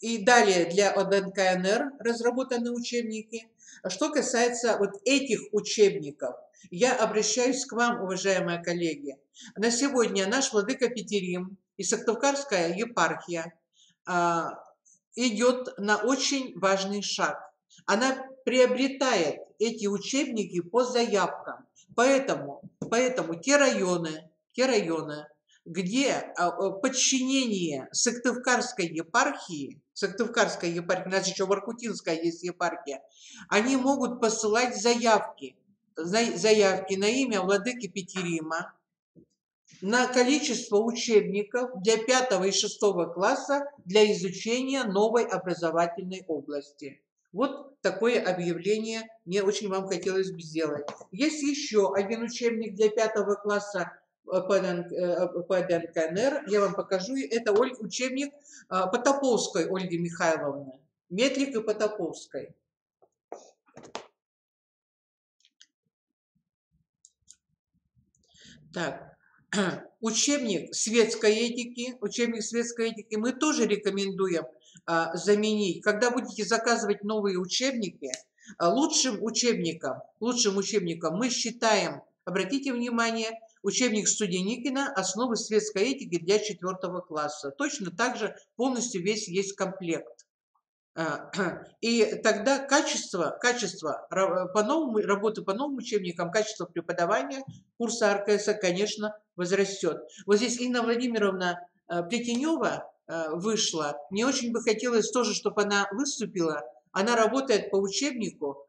И далее для ОДНКНР разработаны учебники. Что касается вот этих учебников, я обращаюсь к вам, уважаемые коллеги. На сегодня наш владыка Петерим и Сыктывкарская епархия идет на очень важный шаг. Она приобретает эти учебники по заявкам. Поэтому те районы, где подчинение Сыктывкарской епархии, у нас еще Воркутинская есть епархия, они могут посылать заявки на имя владыки Петерима, на количество учебников для 5 и 6 класса для изучения новой образовательной области. Вот такое объявление мне очень вам хотелось бы сделать. Есть еще один учебник для 5 класса по ДНКНР. Я вам покажу. Это учебник Потаповской Ольги Михайловны. Метлик и Потаповской. Так. Учебник светской этики мы тоже рекомендуем заменить. Когда будете заказывать новые учебники, лучшим учебником мы считаем, обратите внимание, учебник Студеникина «Основы светской этики для 4 класса». Точно так же полностью весь есть комплект. И тогда качество работы по новым учебникам, качество преподавания курса АРКС, конечно, возрастет. Вот здесь Инна Владимировна Плетенева вышла. Мне очень бы хотелось тоже, чтобы она выступила. Она работает по учебнику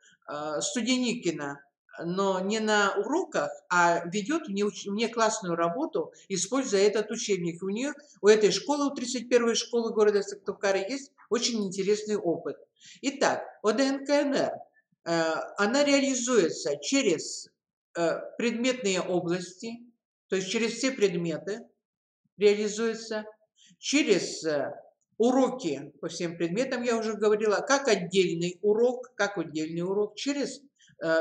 Студеникина, но не на уроках, а ведет внеклассную работу, используя этот учебник. У этой школы, у 31-й школы города Сыктывкара есть очень интересный опыт. Итак, ОДНКНР, она реализуется через предметные области, то есть через все предметы реализуется, через уроки по всем предметам, я уже говорила, как отдельный урок, через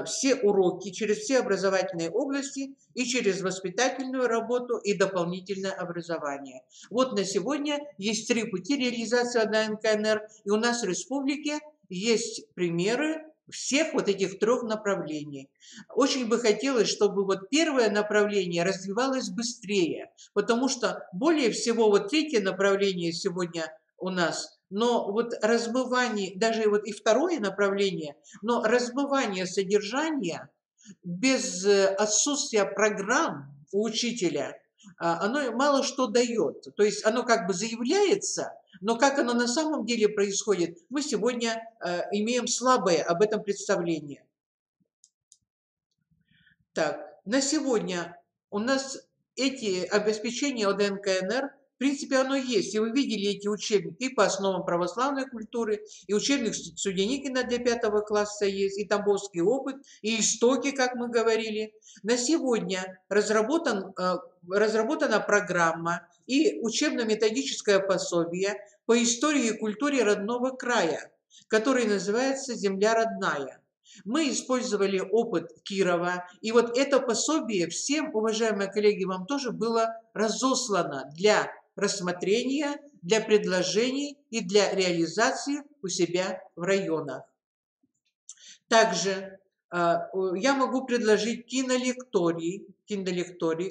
все уроки, через все образовательные области и через воспитательную работу и дополнительное образование. Вот на сегодня есть 3 пути реализации ОДНКНР, и у нас в республике есть примеры всех вот этих 3 направлений. Очень бы хотелось, чтобы вот первое направление развивалось быстрее, потому что более всего вот 3-е направление сегодня у нас, но вот размывание, даже вот и 2-е направление, но размывание содержания без отсутствия программ у учителя, оно мало что дает. То есть оно как бы заявляется, но как оно на самом деле происходит, мы сегодня имеем слабое об этом представление. Так, на сегодня у нас эти обеспечения ОДНКНР, в принципе, оно есть. И вы видели эти учебники и по основам православной культуры, и учебник Студеникина для 5 класса есть, и Тамбовский опыт, и истоки, как мы говорили. На сегодня разработана программа и учебно-методическое пособие по истории и культуре родного края, который называется «Земля родная». Мы использовали опыт Кирова, и вот это пособие всем, уважаемые коллеги, вам тоже было разослано для рассмотрения, для предложений и для реализации у себя в районах. Также я могу предложить кинолекторий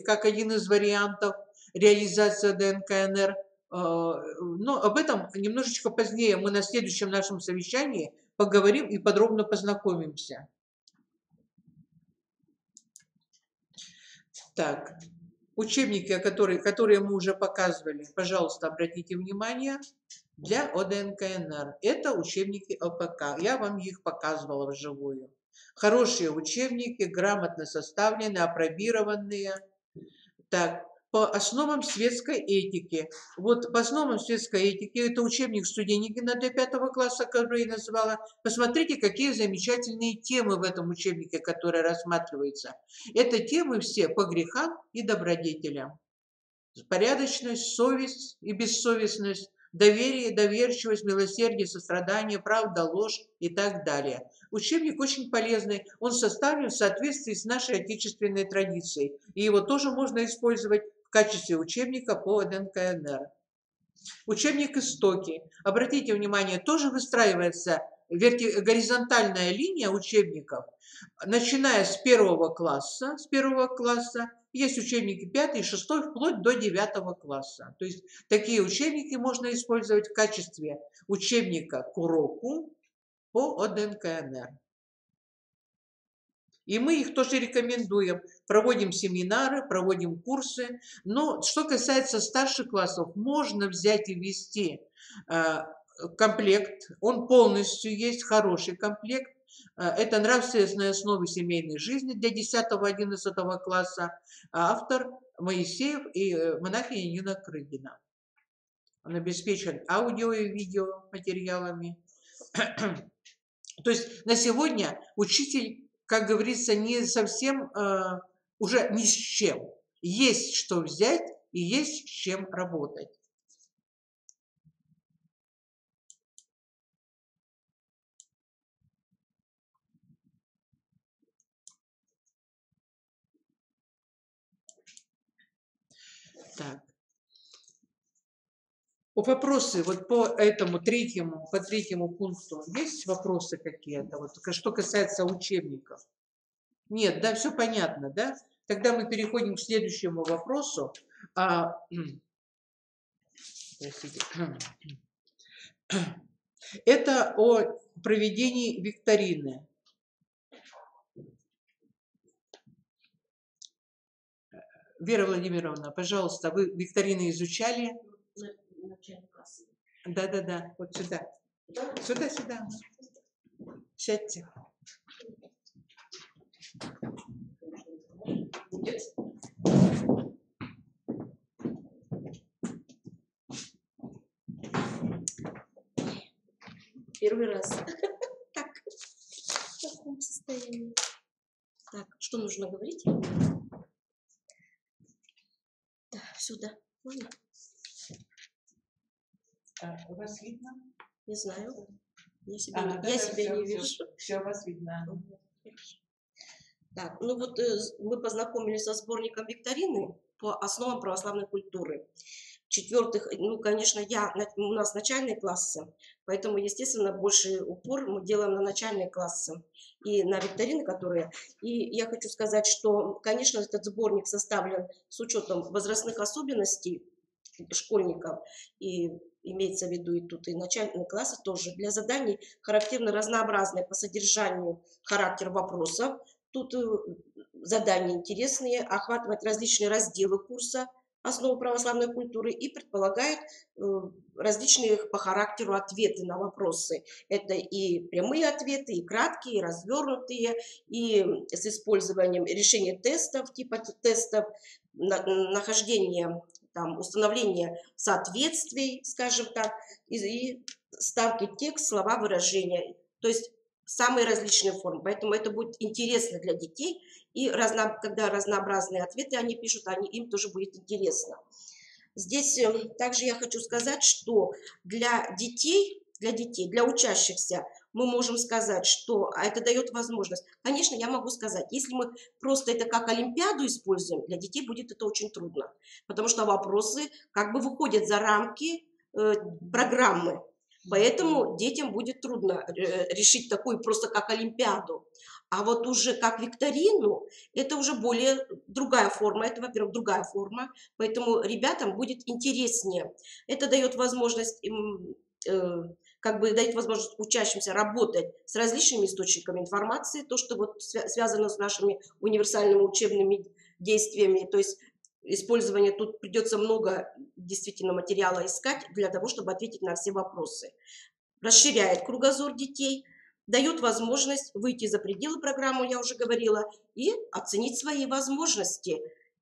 как один из вариантов реализации ДНКНР, но об этом немножечко позднее, мы на следующем нашем совещании поговорим и подробно познакомимся. Так, учебники, которые мы уже показывали, пожалуйста, обратите внимание, для ОДНКНР. Это учебники ЛПК. Я вам их показывала вживую. Хорошие учебники, грамотно составленные, апробированные. Так, по основам светской этики. Вот по основам светской этики, это учебник Студеникина для 5 класса, который я назвала. Посмотрите, какие замечательные темы в этом учебнике, которые рассматриваются. Это темы все по грехам и добродетелям. Порядочность, совесть и бессовестность, доверие, доверчивость, милосердие, сострадание, правда, ложь и так далее. Учебник очень полезный, он составлен в соответствии с нашей отечественной традицией. И его тоже можно использовать в качестве учебника по ДНКНР. Учебник «Истоки». Обратите внимание, тоже выстраивается горизонтальная линия учебников, начиная с первого класса. Есть учебники 5, 6, вплоть до 9 класса. То есть такие учебники можно использовать в качестве учебника к уроку по ОДНК-НР. И мы их тоже рекомендуем. Проводим семинары, проводим курсы. Но что касается старших классов, можно взять и ввести комплект. Он полностью есть, хороший комплект. Это «Нравственные основы семейной жизни» для 10-11 класса. Автор Моисеев и монахиня Нина Крыгина. Он обеспечен аудио и видео материалами. То есть на сегодня учитель, как говорится, не совсем, уже ни с чем. Есть что взять и есть с чем работать. Так. Вопросы вот по третьему пункту есть вопросы какие-то? Вот, что касается учебников? Нет, да, все понятно, да? Тогда мы переходим к следующему вопросу. Это о проведении викторины. Вера Владимировна, пожалуйста, вы викторины изучали? Да. Вот сюда. Сюда. Сядьте. Первый раз. Так, в таком состоянии. Так, что нужно говорить? Да, сюда. Можно? У вас видно? Не знаю. Я себя не вижу. Все вас видно. Так, ну вот мы познакомились со сборником викторины по основам православной культуры. В-четвертых, ну, конечно, у нас начальные классы, поэтому, естественно, больший упор мы делаем на начальные классы и на викторины, которые... И я хочу сказать, что, конечно, этот сборник составлен с учетом возрастных особенностей школьников, и имеется в виду и тут и начальные классы тоже. Для заданий характерны разнообразные по содержанию характер вопросов. Тут задания интересные, охватывают различные разделы курса «Основы православной культуры» и предполагают различные по характеру ответы на вопросы. Это и прямые ответы, и краткие, и развернутые, и с использованием решения тестов, типа тестов, нахождение, установление соответствий, скажем так, и ставки текст, слова, выражения. То есть самые различные формы. Поэтому это будет интересно для детей. И когда разнообразные ответы они пишут, им тоже будет интересно. Здесь также я хочу сказать, что для детей, для учащихся, мы можем сказать, что это дает возможность. Конечно, я могу сказать, если мы просто это как олимпиаду используем, для детей будет это очень трудно. Потому что вопросы как бы выходят за рамки программы. Поэтому детям будет трудно решить такую просто как олимпиаду. А вот уже как викторину, это уже более другая форма. Это, во-первых, другая форма. Поэтому ребятам будет интереснее. Это дает возможность дает возможность учащимся работать с различными источниками информации. То, что вот связано с нашими универсальными учебными действиями. То есть использование, тут придется много действительно материала искать для того, чтобы ответить на все вопросы. Расширяет кругозор детей, дает возможность выйти за пределы программы, я уже говорила, и оценить свои возможности,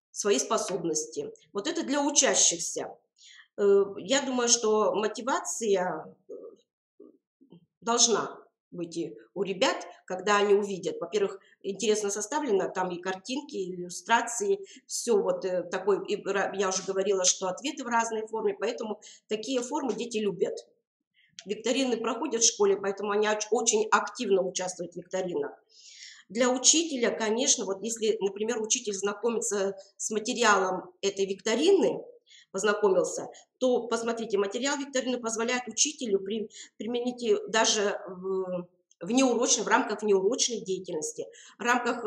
свои способности. Вот это для учащихся. Я думаю, что мотивация должна быть у ребят, когда они увидят. Во-первых, интересно составлено, там и картинки, и иллюстрации, все вот такое. Я уже говорила, что ответы в разной форме, поэтому такие формы дети любят. Викторины проходят в школе, поэтому они очень активно участвуют в викторинах. Для учителя, конечно, вот если, например, учитель знакомится с материалом этой викторины, познакомился, то посмотрите, материал викторины позволяет учителю применить даже в рамках внеурочной деятельности, в рамках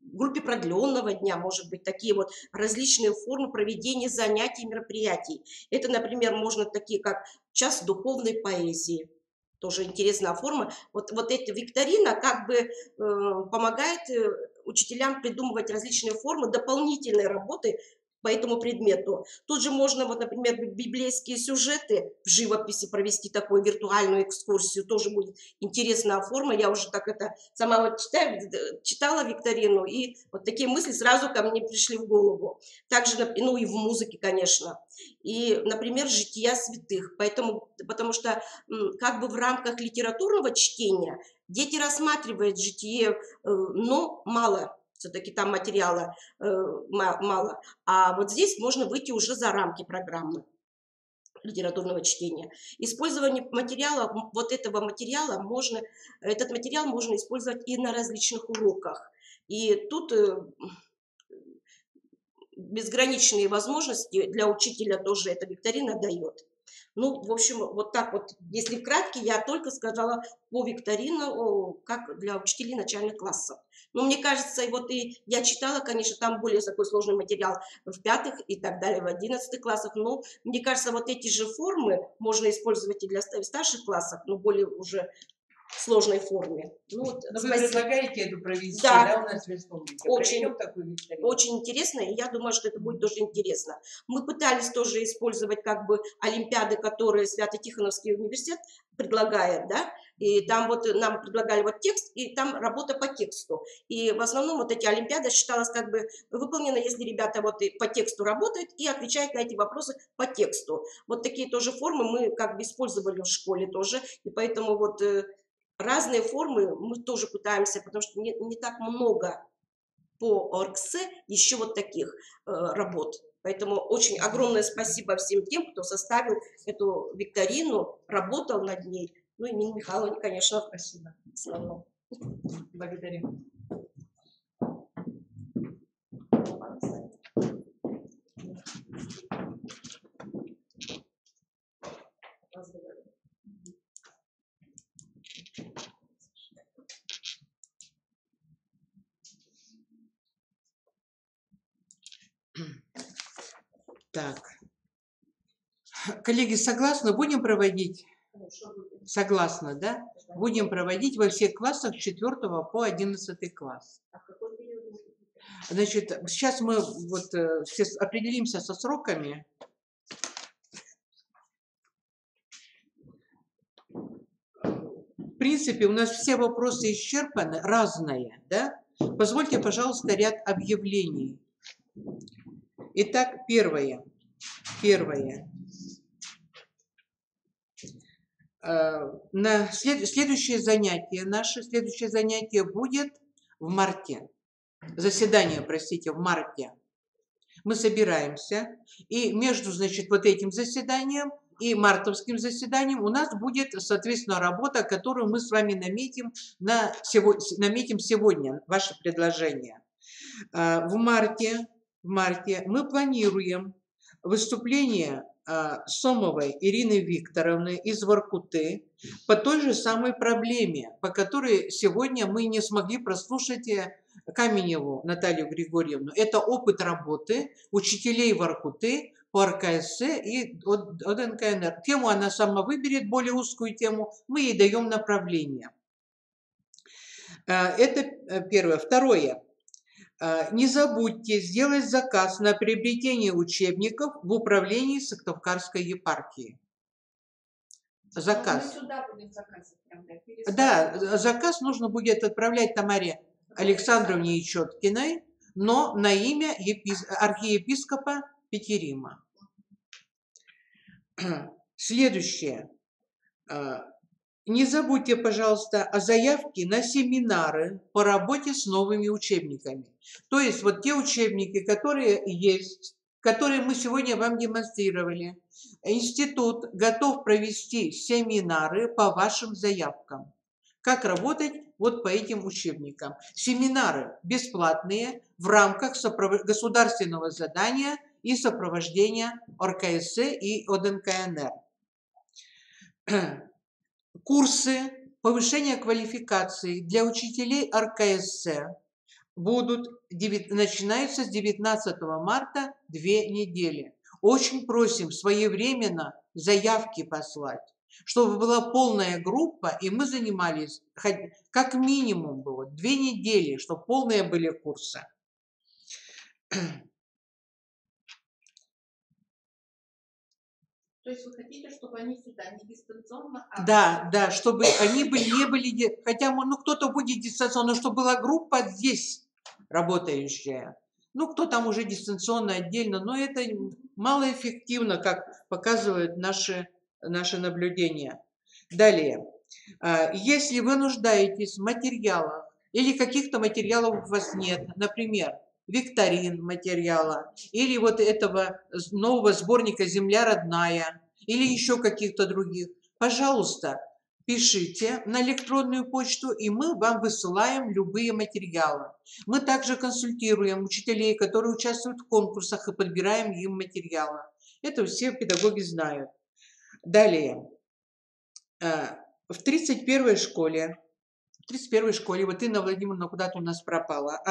группе продленного дня, может быть, такие вот различные формы проведения занятий и мероприятий. Это, например, можно такие, как час духовной поэзии. Тоже интересная форма. Вот эта викторина как бы помогает учителям придумывать различные формы дополнительной работы по этому предмету. Тут же можно, вот, например, библейские сюжеты в живописи провести такую виртуальную экскурсию. Тоже будет интересная форма. Я уже так это сама вот читала викторину, и вот такие мысли сразу ко мне пришли в голову. Также, ну и в музыке, конечно. И, например, жития святых. Потому что как бы в рамках литературного чтения дети рассматривают житие, но мало. Все-таки там материала мало. А вот здесь можно выйти уже за рамки программы литературного чтения. Использование материала, этот материал можно использовать и на различных уроках. И тут безграничные возможности для учителя тоже эта викторина дает. Ну, в общем, вот так вот, если вкратце, я только сказала по викторину, как для учителей начальных классов. Но мне кажется, и я читала, конечно, там более такой сложный материал в 5 и так далее, в 11 классах, но мне кажется, вот эти же формы можно использовать и для старших классов, но более уже в сложной форме. Ну, вот, но вы предлагаете эту провести, да, у нас в республике? Очень интересно, и я думаю, что это будет тоже интересно. Мы пытались тоже использовать как бы олимпиады, которые Свято-Тихоновский университет предлагает, да, и там вот нам предлагали вот текст, и там работа по тексту. И в основном вот эти олимпиады считалось как бы выполнено, если ребята вот и по тексту работают и отвечают на эти вопросы по тексту. Вот такие тоже формы мы как бы использовали в школе тоже, и поэтому вот разные формы мы тоже пытаемся, потому что не так много по ОРГС еще вот таких работ. Поэтому очень огромное спасибо всем тем, кто составил эту викторину, работал над ней. Ну и Нине Михайловне, конечно, спасибо. В основном. Благодарим. Так, коллеги, согласны? Будем проводить? Согласны, да? Будем проводить во всех классах с 4 по 11 класс. Значит, сейчас мы вот все определимся со сроками. В принципе, у нас все вопросы исчерпаны, разные, да? Позвольте, пожалуйста, ряд объявлений. Итак, первое. Следующее занятие будет в марте. Заседание, простите, в марте. Мы собираемся, и между, значит, вот этим заседанием и мартовским заседанием у нас будет, соответственно, работа, которую мы с вами наметим сегодня, ваше предложение. В марте мы планируем выступление Сомовой Ирины Викторовны из Воркуты по той же самой проблеме, по которой сегодня мы не смогли прослушать Каменеву Наталью Григорьевну. Это опыт работы учителей Воркуты по РКС и ОДНКНР. Тему она сама выберет, более узкую тему, мы ей даем направление. Это первое. Второе. Не забудьте сделать заказ на приобретение учебников в управлении Сыктывкарской епархии. Заказ. Мы сюда будем заказывать. Да, заказ нужно будет отправлять Тамаре Александровне Ечеткиной, но на имя архиепископа Петерима. Следующее. Не забудьте, пожалуйста, о заявке на семинары по работе с новыми учебниками. То есть вот те учебники, которые есть, которые мы сегодня вам демонстрировали. Институт готов провести семинары по вашим заявкам. Как работать вот по этим учебникам. Семинары бесплатные в рамках государственного задания и сопровождения ОРКС и ОДНКНР. Курсы повышения квалификации для учителей РКС начинаются с 19 марта 2 недели. Очень просим своевременно заявки послать, чтобы была полная группа, и мы занимались, как минимум было 2 недели, чтобы полные были курсы. То есть вы хотите, чтобы они сюда не дистанционно? Да, чтобы они не были, хотя кто-то будет дистанционно, но чтобы была группа здесь работающая. Кто там уже дистанционно отдельно, но это малоэффективно, как показывают наши наблюдения. Далее, если вы нуждаетесь в материалах или каких-то материалов у вас нет, например, викторин материала, или вот этого нового сборника «Земля родная», или еще каких-то других, пожалуйста, пишите на электронную почту, и мы вам высылаем любые материалы. Мы также консультируем учителей, которые участвуют в конкурсах, и подбираем им материалы. Это все педагоги знают. Далее, в 31-й школе, вот Инна Владимировна куда-то у нас пропала,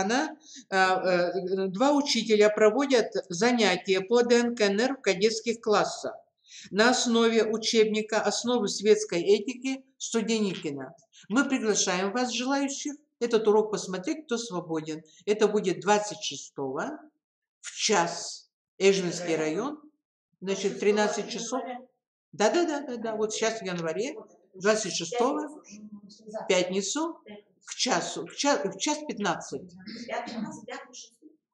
2 учителя проводят занятия по ДНКНР в кадетских классах на основе учебника «Основы светской этики» Студеникина. Мы приглашаем вас, желающих, этот урок посмотреть, кто свободен. Это будет 26-го в час, Эжинский район, значит, 13 часов. Да, вот сейчас в январе, 26-го, в пятницу, к часу, в час 15.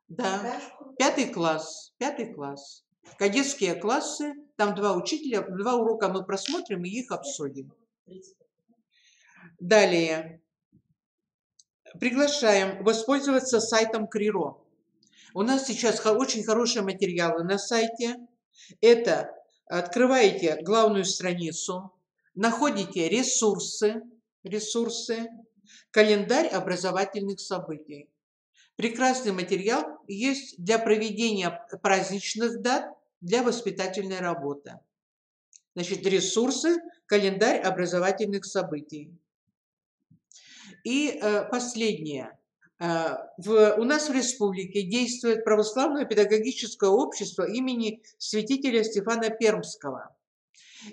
Да, 5 класс. Кадетские классы, там 2 учителя, 2 урока мы просмотрим и их обсудим. Далее, приглашаем воспользоваться сайтом КРИРО. У нас сейчас очень хорошие материалы на сайте. Это открываете главную страницу, находите ресурсы, календарь образовательных событий. Прекрасный материал есть для проведения праздничных дат, для воспитательной работы. Значит, ресурсы, календарь образовательных событий. И последнее. У нас в республике действует православное педагогическое общество имени святителя Стефана Пермского.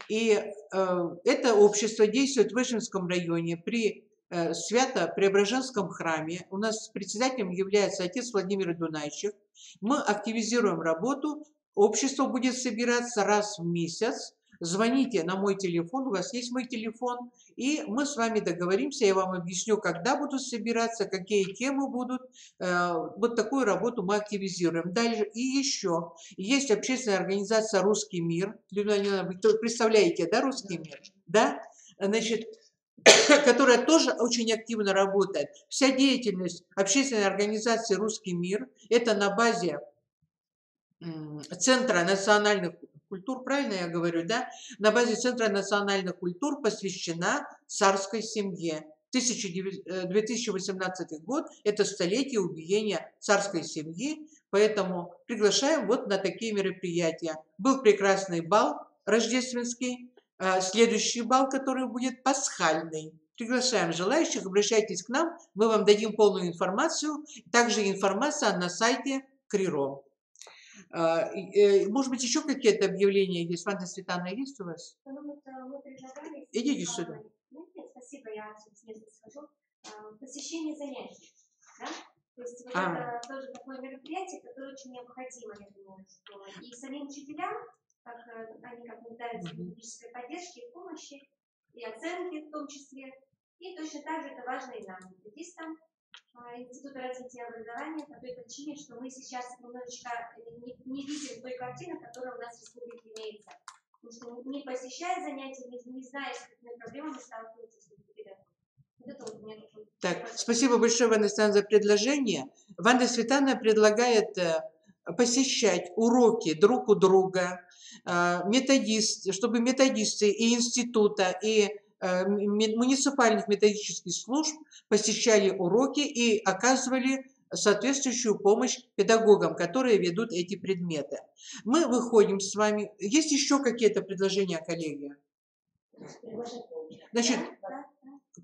И это общество действует в Ижевском районе при Свято-Преображенском храме. У нас председателем является отец Владимир Дунайчик. Мы активизируем работу. Общество будет собираться раз в месяц. Звоните на мой телефон, у вас есть мой телефон, и мы с вами договоримся, я вам объясню, когда будут собираться, какие темы будут. Вот такую работу мы активизируем. Дальше и еще есть общественная организация «Русский мир». Вы представляете, да, «Русский мир»? Да? Значит, которая тоже очень активно работает. Вся деятельность общественной организации «Русский мир» – это на базе Центра национальных культур, правильно я говорю, да? На базе Центра национальных культур посвящена царской семье. 2018 год – это столетие убиения царской семьи, поэтому приглашаем вот на такие мероприятия. Был прекрасный бал рождественский, следующий бал, который будет пасхальный. Приглашаем желающих, обращайтесь к нам, мы вам дадим полную информацию. Также информация на сайте КРИРО. Может быть, еще какие-то объявления есть? Ванна Светлана, есть у вас? Идите сюда. Нет, спасибо, я снизу скажу. Посещение занятий. Да? То есть вот это тоже такое мероприятие, которое очень необходимо, я думаю, что и самим учителям, они как нуждаются в методической поддержке и помощи, и оценки в том числе. И точно так же это важно и нам, методистам Института развития образования, по той причине, что мы сейчас немножечко не видим той картины, которая у нас в республике имеется. Потому что не посещая занятия, не зная, с какими проблемами сталкиваются студенты. Так, спасибо большое, Ванна Светлана, за предложение. Ванна Светлана предлагает посещать уроки друг у друга, чтобы методисты и института, и муниципальных методических служб посещали уроки и оказывали соответствующую помощь педагогам, которые ведут эти предметы. Мы выходим с вами. Есть еще какие-то предложения, коллеги? Значит,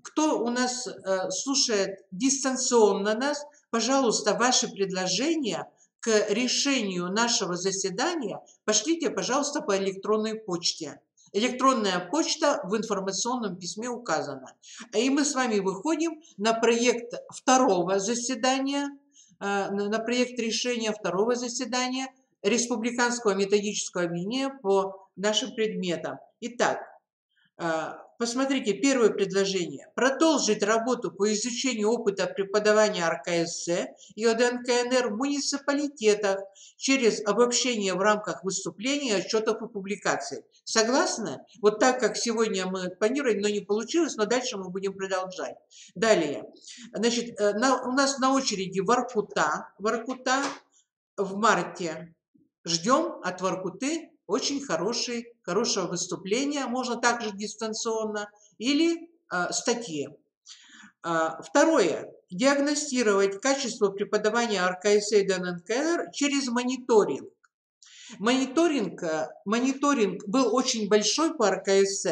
кто у нас слушает дистанционно нас, пожалуйста, ваши предложения к решению нашего заседания пошлите, пожалуйста, по электронной почте. Электронная почта в информационном письме указана. И мы с вами выходим на проект второго заседания, на проект решения второго заседания Республиканского методического объединения по нашим предметам. Итак, посмотрите, первое предложение. Продолжить работу по изучению опыта преподавания РКС и ОДНКНР в муниципалитетах через обобщение в рамках выступлений, отчетов и публикаций. Согласны? Вот так, как сегодня мы планировали, но не получилось, но дальше мы будем продолжать. Далее. Значит, у нас на очереди Воркута в марте. Ждем от Воркуты очень хорошего выступления, можно также дистанционно, или статьи. Второе. Диагностировать качество преподавания РКС и ДНКР через мониторинг. Мониторинг был очень большой по РКС.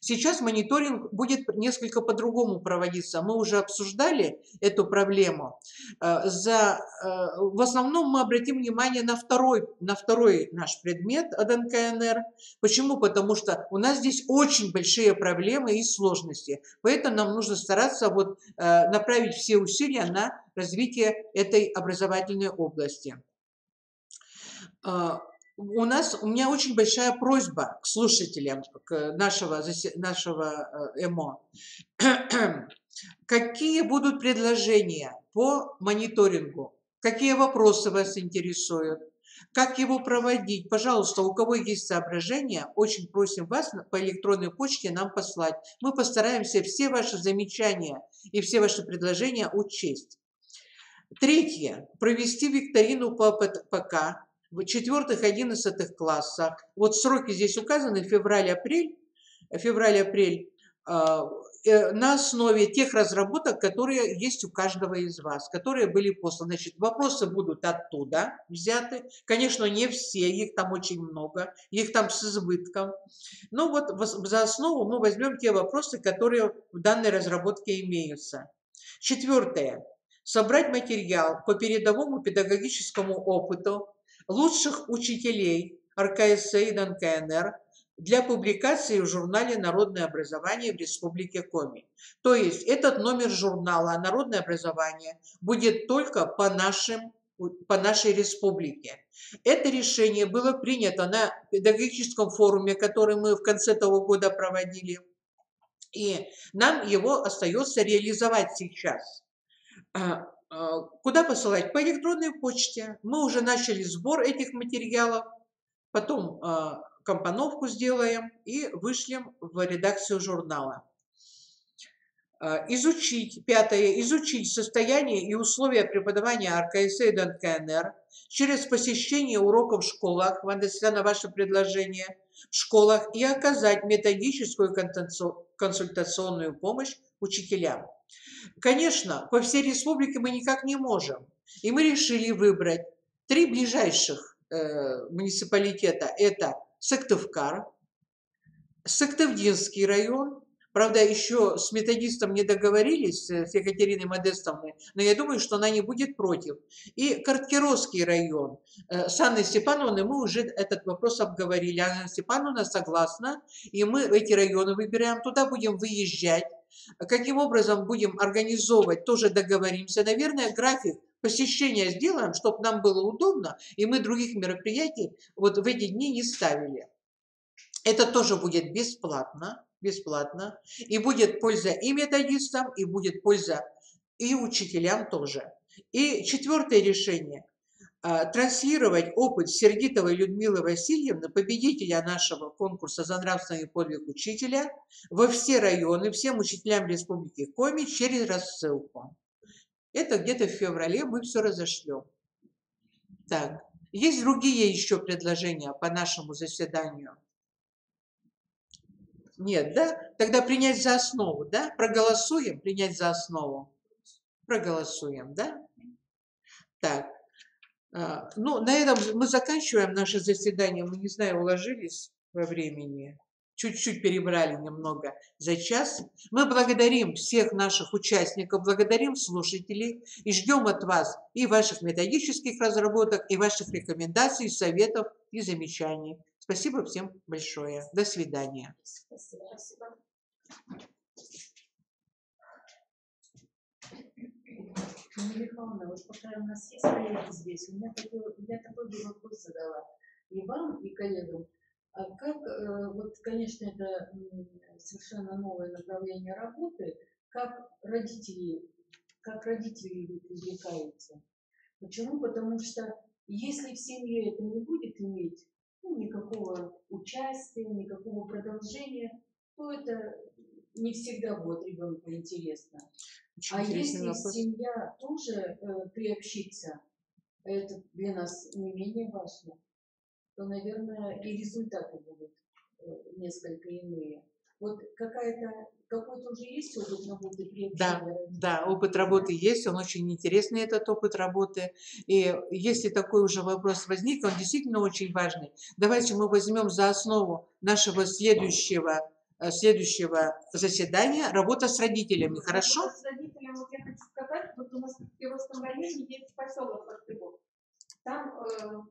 Сейчас мониторинг будет несколько по-другому проводиться. Мы уже обсуждали эту проблему. В основном мы обратим внимание на второй наш предмет ОДНКНР. Почему? Потому что у нас здесь очень большие проблемы и сложности. Поэтому нам нужно стараться направить все усилия на развитие этой образовательной области. У меня очень большая просьба к слушателям нашего ЭМО. Какие будут предложения по мониторингу? Какие вопросы вас интересуют? Как его проводить? Пожалуйста, у кого есть соображения, очень просим вас по электронной почте нам послать. Мы постараемся все ваши замечания и все ваши предложения учесть. Третье. Провести викторину по ПК в 4-11 классах. Вот сроки здесь указаны, февраль-апрель, на основе тех разработок, которые есть у каждого из вас, которые были посланы. Значит, вопросы будут оттуда взяты. Конечно, не все, их там очень много, их там с избытком. Но вот за основу мы возьмем те вопросы, которые в данной разработке имеются. Четвертое. Собрать материал по передовому педагогическому опыту лучших учителей РКС и ДНКНР для публикации в журнале «Народное образование» в Республике Коми. То есть этот номер журнала «Народное образование» будет только по нашей республике. Это решение было принято на педагогическом форуме, который мы в конце того года проводили, и нам его остается реализовать сейчас. Куда посылать? По электронной почте. Мы уже начали сбор этих материалов, потом компоновку сделаем и вышлем в редакцию журнала. Пятое. Изучить состояние и условия преподавания РКС и ДНКНР через посещение уроков в школах, на ваше предложение, в школах, и оказать методическую консультационную помощь учителям. Конечно, по всей республике мы никак не можем. И мы решили выбрать 3 ближайших муниципалитета. Это Сыктывкар, Сыктывдинский район. Правда, еще с методистом не договорились, с Екатериной Модестовной, но я думаю, что она не будет против. И Карткировский район. С Анной Степановной мы уже этот вопрос обговорили. Анна Степановна согласна, и мы эти районы выбираем. Туда будем выезжать. Каким образом будем организовывать, тоже договоримся. Наверное, график посещения сделаем, чтобы нам было удобно, и мы других мероприятий вот в эти дни не ставили. Это тоже будет бесплатно, и будет польза и методистам, и будет польза и учителям тоже. И четвертое решение. Транслировать опыт Сердитовой Людмилы Васильевны, победителя нашего конкурса за нравственный подвиг учителя, во все районы, всем учителям Республики Коми через рассылку. Это где-то в феврале мы все разошлем. Так, есть другие еще предложения по нашему заседанию? Нет, да? Тогда принять за основу, да? Проголосуем, принять за основу. Проголосуем, да? Так. Ну, на этом мы заканчиваем наше заседание. Мы, не знаю, уложились во времени. Чуть-чуть перебрали немного за час. Мы благодарим всех наших участников, благодарим слушателей и ждем от вас и ваших методических разработок, и ваших рекомендаций, советов и замечаний. Спасибо всем большое. До свидания. Спасибо. Мария Михайловна, вот пока у нас есть коллеги здесь, я такой бы вопрос задала и вам, и коллегам. А как, вот, конечно, это совершенно новое направление работы, как родители вы привлекаете? Почему? Потому что если в семье это не будет иметь никакого участия, никакого продолжения, то это не всегда будет ребенку интересно. А если вопрос. Семья тоже приобщится, это для нас не менее важно, то, наверное, и результаты будут несколько иные. Вот какой-то уже есть опыт работы приобщения? Да, опыт работы есть, он очень интересный, этот опыт работы. И если такой уже вопрос возник, он действительно очень важный. Давайте мы возьмем за основу нашего следующего заседания работа с родителями. Хорошо? Работа с родителями, вот я хочу сказать, вот у нас в Кировском районе есть поселок Портыбок. Там